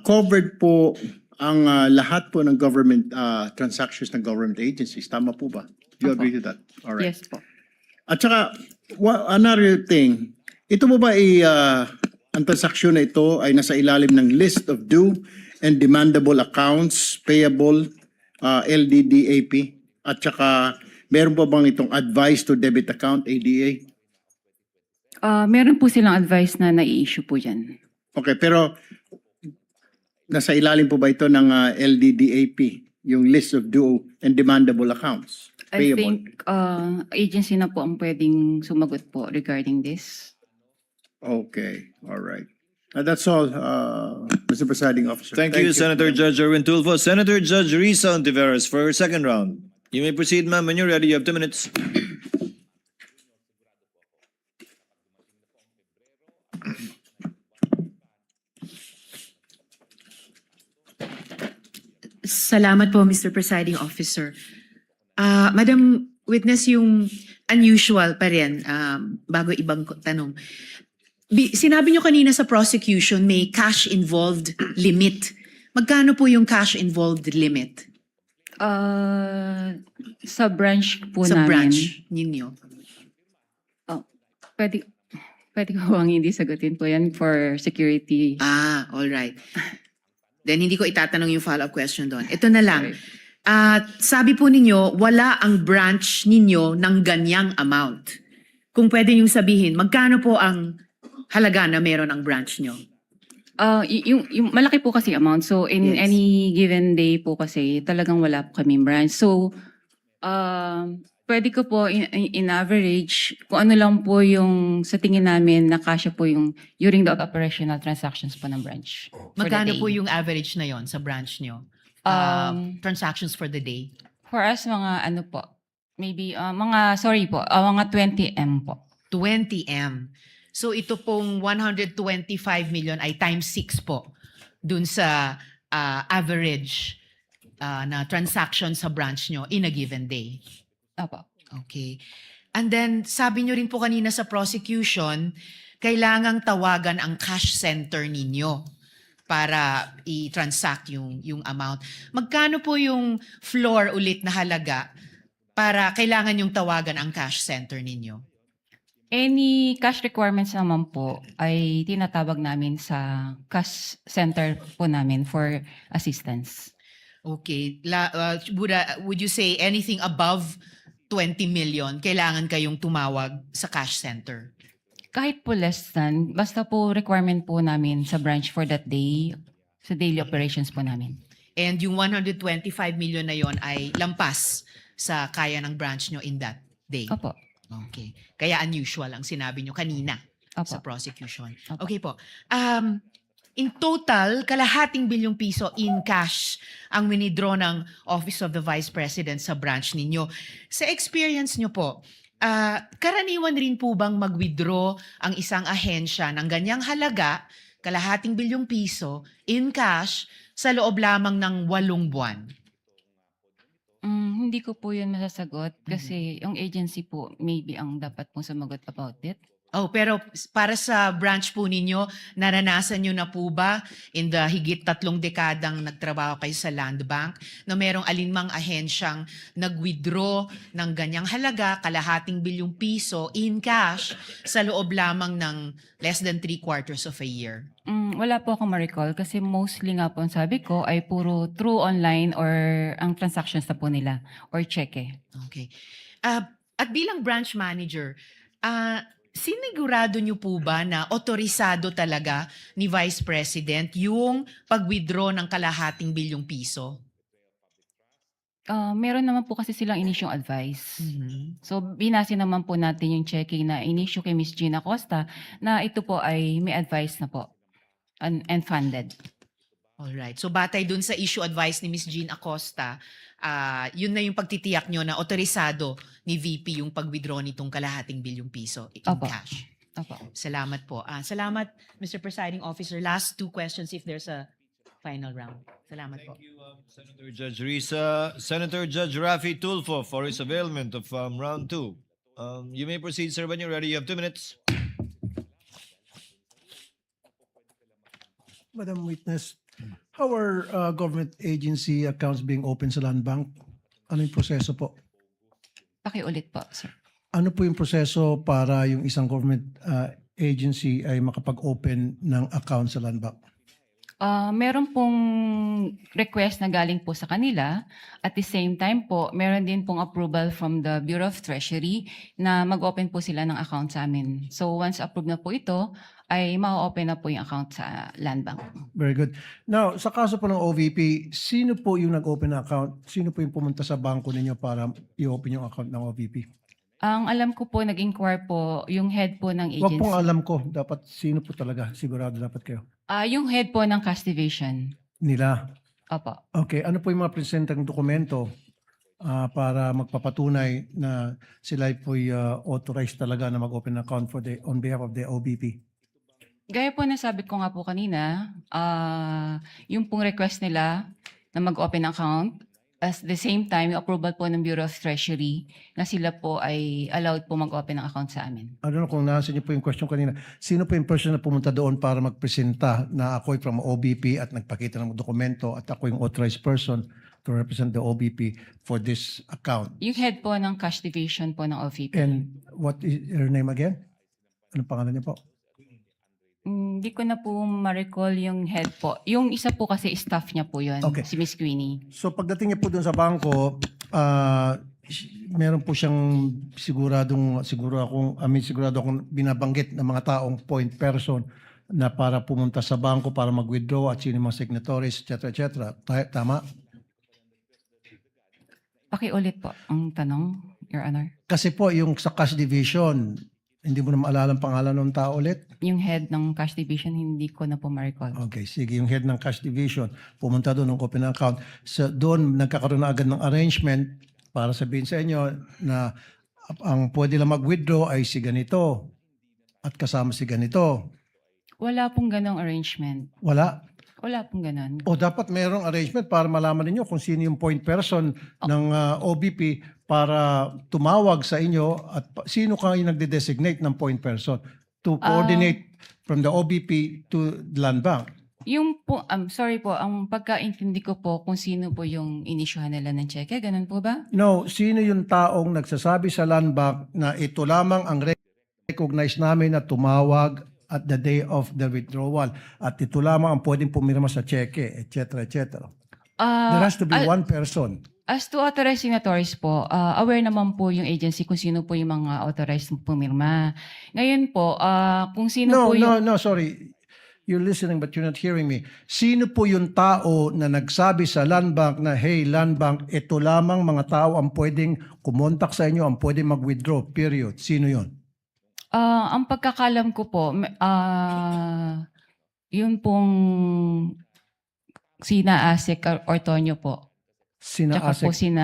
covered po ang lahat po ng government transactions ng government agencies. Tama po ba? Do you Opo. agree to that? All right. Yes po. At saka, another thing, ito mo ba ang transaksyon na ito ay nasa ilalim ng list of due and demandable accounts payable LDDAP? At saka, meron pa bang itong advice to debit account ADA? Meron po silang advice na nai-issue po dyan. Okay, pero nasa ilalim po ba ito ng LDDAP, yung list of due and demandable accounts? I Payable. think agency na po ang pwedeng sumagot po regarding this. Okay, all right. That's all, Mr. Presiding Officer. Thank you, Senator Judge Erwin Tulfo. Senator Judge Risa Ontiveros for her second round. You may proceed, ma'am. When you're ready, you have 2 minutes. Salamat po, Mr. Presiding Officer. Madam Witness, yung unusual pa rin, bago ibang tanong. Sinabi nyo kanina sa prosecution may cash-involved limit. Magkano po yung cash-involved limit Sa branch po sa namin. branch ninyo? Pwede ko bang hindi sagutin po yan for security? All right. Then hindi ko itatanong yung follow-up question doon. Ito na lang. Sabi po ninyo, wala ang branch ninyo ng ganyang amount. Kung pwede nyo sabihin, magkano po ang halaga na meron ang branch nyo? Yung malaki po kasi amount. So in Yes. any given day po kasi talagang wala po kaming branch. So pwede ko po in average kung ano lang po yung sa tingin namin na kasya po yung during the operational transactions po ng branch. for the Magkano day. po yung average na yon sa branch nyo? Transactions for the day? For us mga ano po, maybe mga 20 M po. 20 M. So ito pong 125 million ay times 6 po dun sa average na transaction sa branch nyo in a given day. Opo. Okay. And then sabi nyo rin po kanina sa prosecution, kailangang tawagan ang cash center ninyo para i-transact yung amount. Magkano po yung floor ulit na halaga para kailangan yung tawagan ang cash center ninyo? Any cash requirements naman po ay tinatawag namin sa cash center po namin for assistance. Okay. Would you say anything above 20 million, kailangan kayong tumawag sa cash center? Kahit po less than, basta po requirement po namin sa branch for that day, sa daily operations po namin. And yung 125 million na yon ay lampas sa kaya ng branch nyo in that day? Opo. Okay. Kaya unusual ang sinabi nyo kanina Opo. sa prosecution. Opo. Okay po. In total, kalahating bilyong piso in cash ang winidraw ng Office of the Vice President sa branch ninyo. Sa experience nyo po, karaniwan rin po bang mag-withdraw ang isang ahensya ng ganyang halaga, kalahating bilyong piso, in cash, sa loob lamang ng 8 buwan? Hindi ko po yun masasagot kasi yung agency po maybe ang dapat pong sumagot about it. Oh, pero para sa branch po ninyo, naranasan nyo na po ba in the higit 3 dekadang nagtrabaho kayo sa Land Bank na merong alinmang ahensyang nag-withdraw ng ganyang halaga, kalahating bilyong piso in cash sa loob lamang ng less than 3/4 of a year? Wala po akong ma-recall kasi mostly nga po ang sabi ko ay puro through online or ang transactions na po nila or cheque. Okay. At bilang branch manager, sinigurado niyo po ba na otorisado talaga ni Vice President yung pag-withdraw ng kalahating bilyong piso? Meron naman po kasi silang inisyong advice. So, binase naman po natin yung checking na inisyo kay Ms. Gina Costa na ito po ay may advice na po and funded. Alright. So, batay dun sa issue advice ni Ms. Jean Acosta, yun na yung pagtitiyak nyo na otorisado ni VP yung pag-withdraw nitong kalahating bilyong piso in Opo. cash. Opo. Salamat po. Salamat, Mr. Presiding Officer. Last 2 questions if there's a final round. Salamat po. Thank you, Senator Judge Risa. Senator Judge Rafi Tulfo for his availment of round 2. You may proceed, sir, when you're ready. You have 2 minutes. Madam Witness, how are government agency accounts being opened sa Land Bank? Ano yung proseso po? Pakiulit po, sir. Ano po yung proseso para yung isang government agency ay makapag-open ng account sa Land Bank? Meron pong request na galing po sa kanila. At the same time po, meron din pong approval from the Bureau of Treasury na mag-open po sila ng account sa amin. So once approved na po ito, ay ma-open na po yung account sa Land Bank. Very good. Now, sa kaso po ng OVP, sino po yung nag-open ng account? Sino po yung pumunta sa bangko ninyo para i-open yung account ng OVP? Ang alam ko po, nag-inquire po yung head po ng Huwag agency. pong alam ko. Dapat sino po talaga. Sigurado dapat kayo. Yung head po ng cash division. Nila. Opo. Okay. Ano po yung mga presentang dokumento para magpapatunay na sila po authorized talaga na mag-open account on behalf of the OVP? Gaya po na sabi ko nga po kanina, yung pong request nila na mag-open account, at the same time, yung approval po ng Bureau of Treasury na sila po ay allowed po mag-open ng account sa amin. I don't know kung nasa niyo po yung question kanina. Sino po yung person na pumunta doon para magpresenta na ako'y from OBP at nagpakita ng dokumento at ako yung authorized person to represent the OBP for this account? Yung head po ng cash division po ng OVP. And what is her name again? Anong pangalan niya po? Hindi ko na po ma-recall yung head po. Yung isa po kasi staff niya po yun, Okay. si Miss Queenie. So pagdating niya po doon sa bangko, meron po siyang sigurado akong binabanggit ng mga taong point person na para pumunta sa bangko para mag-withdraw at sino yung mga signatories, etc. Tama? Pakiulit po ang tanong, Your Honor. Kasi po yung sa cash division, hindi mo na maalala ang pangalan ng tao ulit? Yung head ng cash division, hindi ko na po ma-recall. Okay, sige. Yung head ng cash division, pumunta doon ng open account. So, doon nagkakaroon na agad ng arrangement para sabihin sa inyo na ang pwede lang mag-withdraw ay si ganito. at kasama si ganito. Wala pong ganong arrangement. Wala. Wala pong ganon. O dapat mayroong arrangement para malaman ninyo kung sino yung point person ng OBP para tumawag sa inyo at sino kayo nagde-designate ng point person to coordinate from the OBP to the Land Bank. Yung po, sorry po, ang pagkaintindi ko po kung sino po yung inisyuhan nila ng cheque, ganun po ba? No, sino yung taong nagsasabi sa Land Bank na ito lamang ang recognize namin na tumawag at the day of the withdrawal at ito lamang ang pwedeng pumirma sa cheque, etc. etc. There has to be one person. As to authorized signatories po, aware naman po yung agency kung sino po yung mga authorized pumirma. Ngayon po, kung sino po yung... No, sorry. You're listening but you're not hearing me. Sino po yung tao na nagsabi sa Land Bank na, hey, Land Bank, ito lamang mga tao ang pwedeng kumontak sa inyo, ang pwedeng mag-withdraw, period. Sino yun? Ang pagkakalam ko po, yun pong sina Asek or Tonyo po. Sina Tsaka po Asek.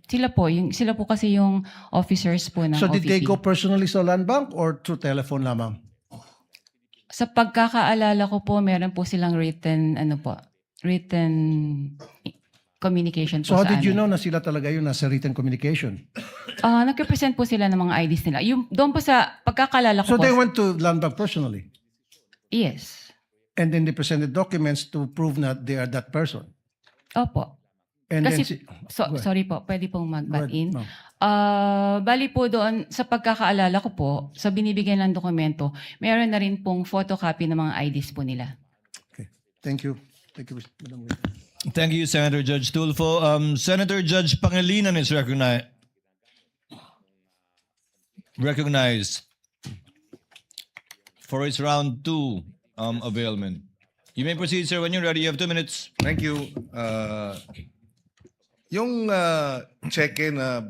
sila po kasi yung officers po ng So did they OVP. go personally sa Land Bank or through telephone lamang? Sa pagkakaalala ko po, meron po silang written communication po So how sa did you amin. know na sila talaga yun nasa written communication? Nag-represent po sila ng mga IDs nila. Doon po sa pagkakaalala ko So po. they went to Land Bank personally? Yes. And then they presented documents to prove that they are that person? Opo. And Kasi, then go ahead. sorry po, pwede pong mag-butt Go ahead, in. ma'am. Bali po doon, sa pagkakaalala ko po, sa binibigyan ng dokumento, meron na rin pong photocopy ng mga IDs po nila. Okay. Thank you. Thank you, Madam Witness. Thank you, Senator Judge Tulfo. Senator Judge Pangilinan is recognized for his round 2 availment. You may proceed, sir, when you're ready. You have 2 minutes. Thank you. Yung cheque na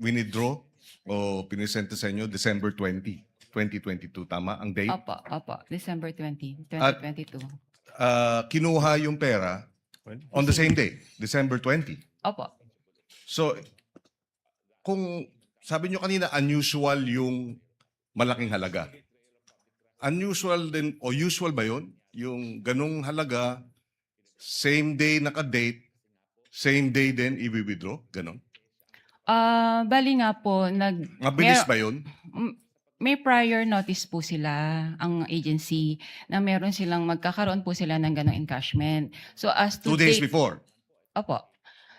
winidraw o pinisenta sa inyo December 20, 2022, tama? Ang date? Opo, December 20, At- 2022. Kinuha yung pera on the same day, December 20. Opo. So, kung sabi nyo kanina, unusual yung malaking halaga. Unusual din, o usual ba yun? Yung ganung halaga, same day naka-date, same day din i-withdraw? Ganon? Bali nga po, Mabilis ba yun? may prior notice po sila, ang agency, na meron silang magkakaroon po sila ng ganong encashment. So as to 2 days date- before? Opo.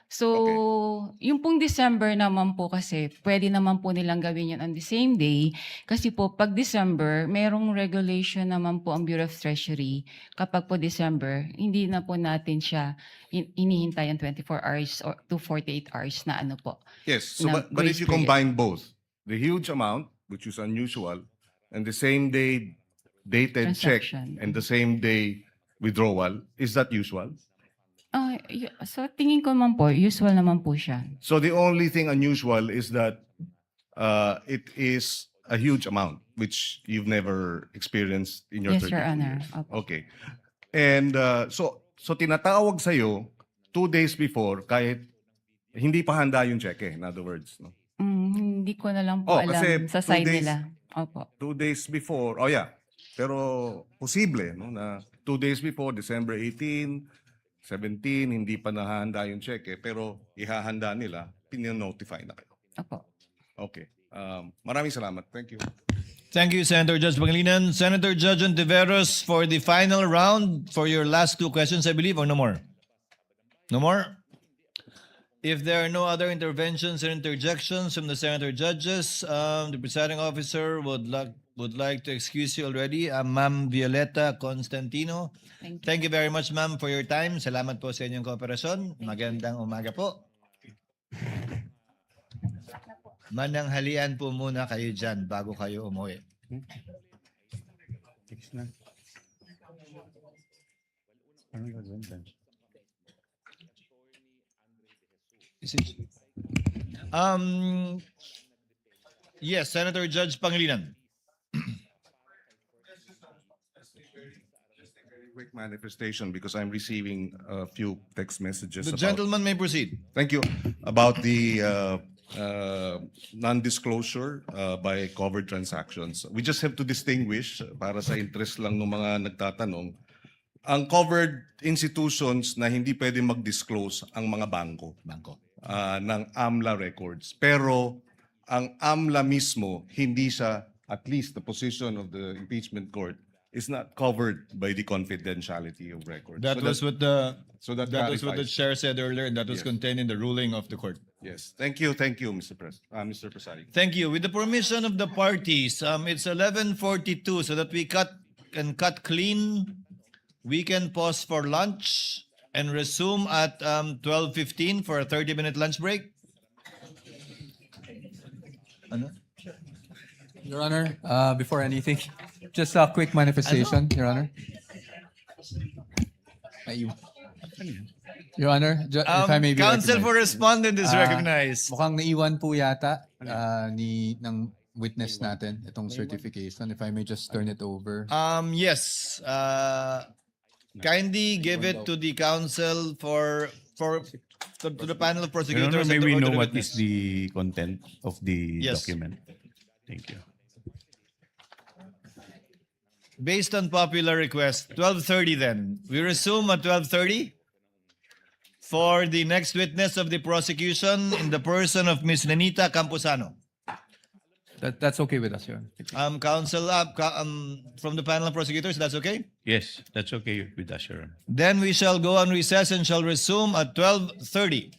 So, yung pong December naman po kasi, pwede naman po nilang gawin yun on the same day. Kasi po, pag December, merong regulation naman po ang Bureau of Treasury. Kapag po December, hindi na po natin siya inihintay ang 24 hours or to 48 hours na ano po. Yes. So, na but if grace you period. combine both, the huge amount, which is unusual, and the same day dated check Transaction. and the same day withdrawal, is that usual? So, tingin ko naman po, usual naman po siya. So the only thing unusual is that it is a huge amount, which you've never experienced in your Yes, Your 32 Honor. years. Opo. Okay. And so tinatawag sa'yo 2 days before kahit hindi pa handa yung cheque, in other words. No? Hindi ko na lang po alam kasi sa 2 side days- nila. Opo. 2 days before, pero posible no, na 2 days before, December 18, 17, hindi pa nahahanda yung cheque, pero ihahanda nila, pininotify na kayo. Opo. Okay. Maraming salamat. Thank you. Thank you, Senator Judge Pangilinan. Senator Judge Ontiveros for the final round for your last 2 questions, I believe, or no more? No more? If there are no other interventions or interjections from the Senator Judges, the presiding officer would like to excuse you already. Ma'am Violeta Constantino. Thank you very much, ma'am, for your time. Salamat po sa inyong kooperasyon. Magandang umaga po. Mananghalian po muna kayo dyan bago kayo umuwi. Yes, Senator Judge Pangilinan. Quick manifestation because I'm receiving a few text messages. The about- gentleman may proceed. Thank you. About the non-disclosure by covered transactions. We just have to distinguish, para sa interest lang ng mga nagtatanong, ang covered institutions na hindi pwede mag-disclose ang mga bangko ng AMLA records. Pero ang AMLA mismo, hindi siya, at least the position of the impeachment court, is not covered by the confidentiality of records. That So was what the that that was what the clarifies. chair said earlier, and that was Yes. contained in the ruling of the court. Yes. Thank you, Mr. Presiding. Thank you. With the permission of the parties, it's 11:42, so that we cut clean. We can pause for lunch and resume at 12:15 for a 30-minute lunch break. Ano? Your Honor, before anything, just a quick manifestation, Your Honor. Your Honor, if I may be Counsel recognized. for respondent is recognized. Mukhang naiwan po yata ng witness natin itong certification. If I may just turn it over. Yes. Kindly give it to the counsel to the panel of Your prosecutors. Honor, and may to we order know the what witness. is the content of the Yes. document? Thank you. Based on popular request, 12:30 then. We resume at 12:30 for the next witness of the prosecution in the person of Ms. Nenita Camposano. That's okay with us, Your Honor. Counsel from the panel of prosecutors, that's okay? Yes, that's okay with us, Your Honor. Then we shall go on recess and shall resume at 12:30.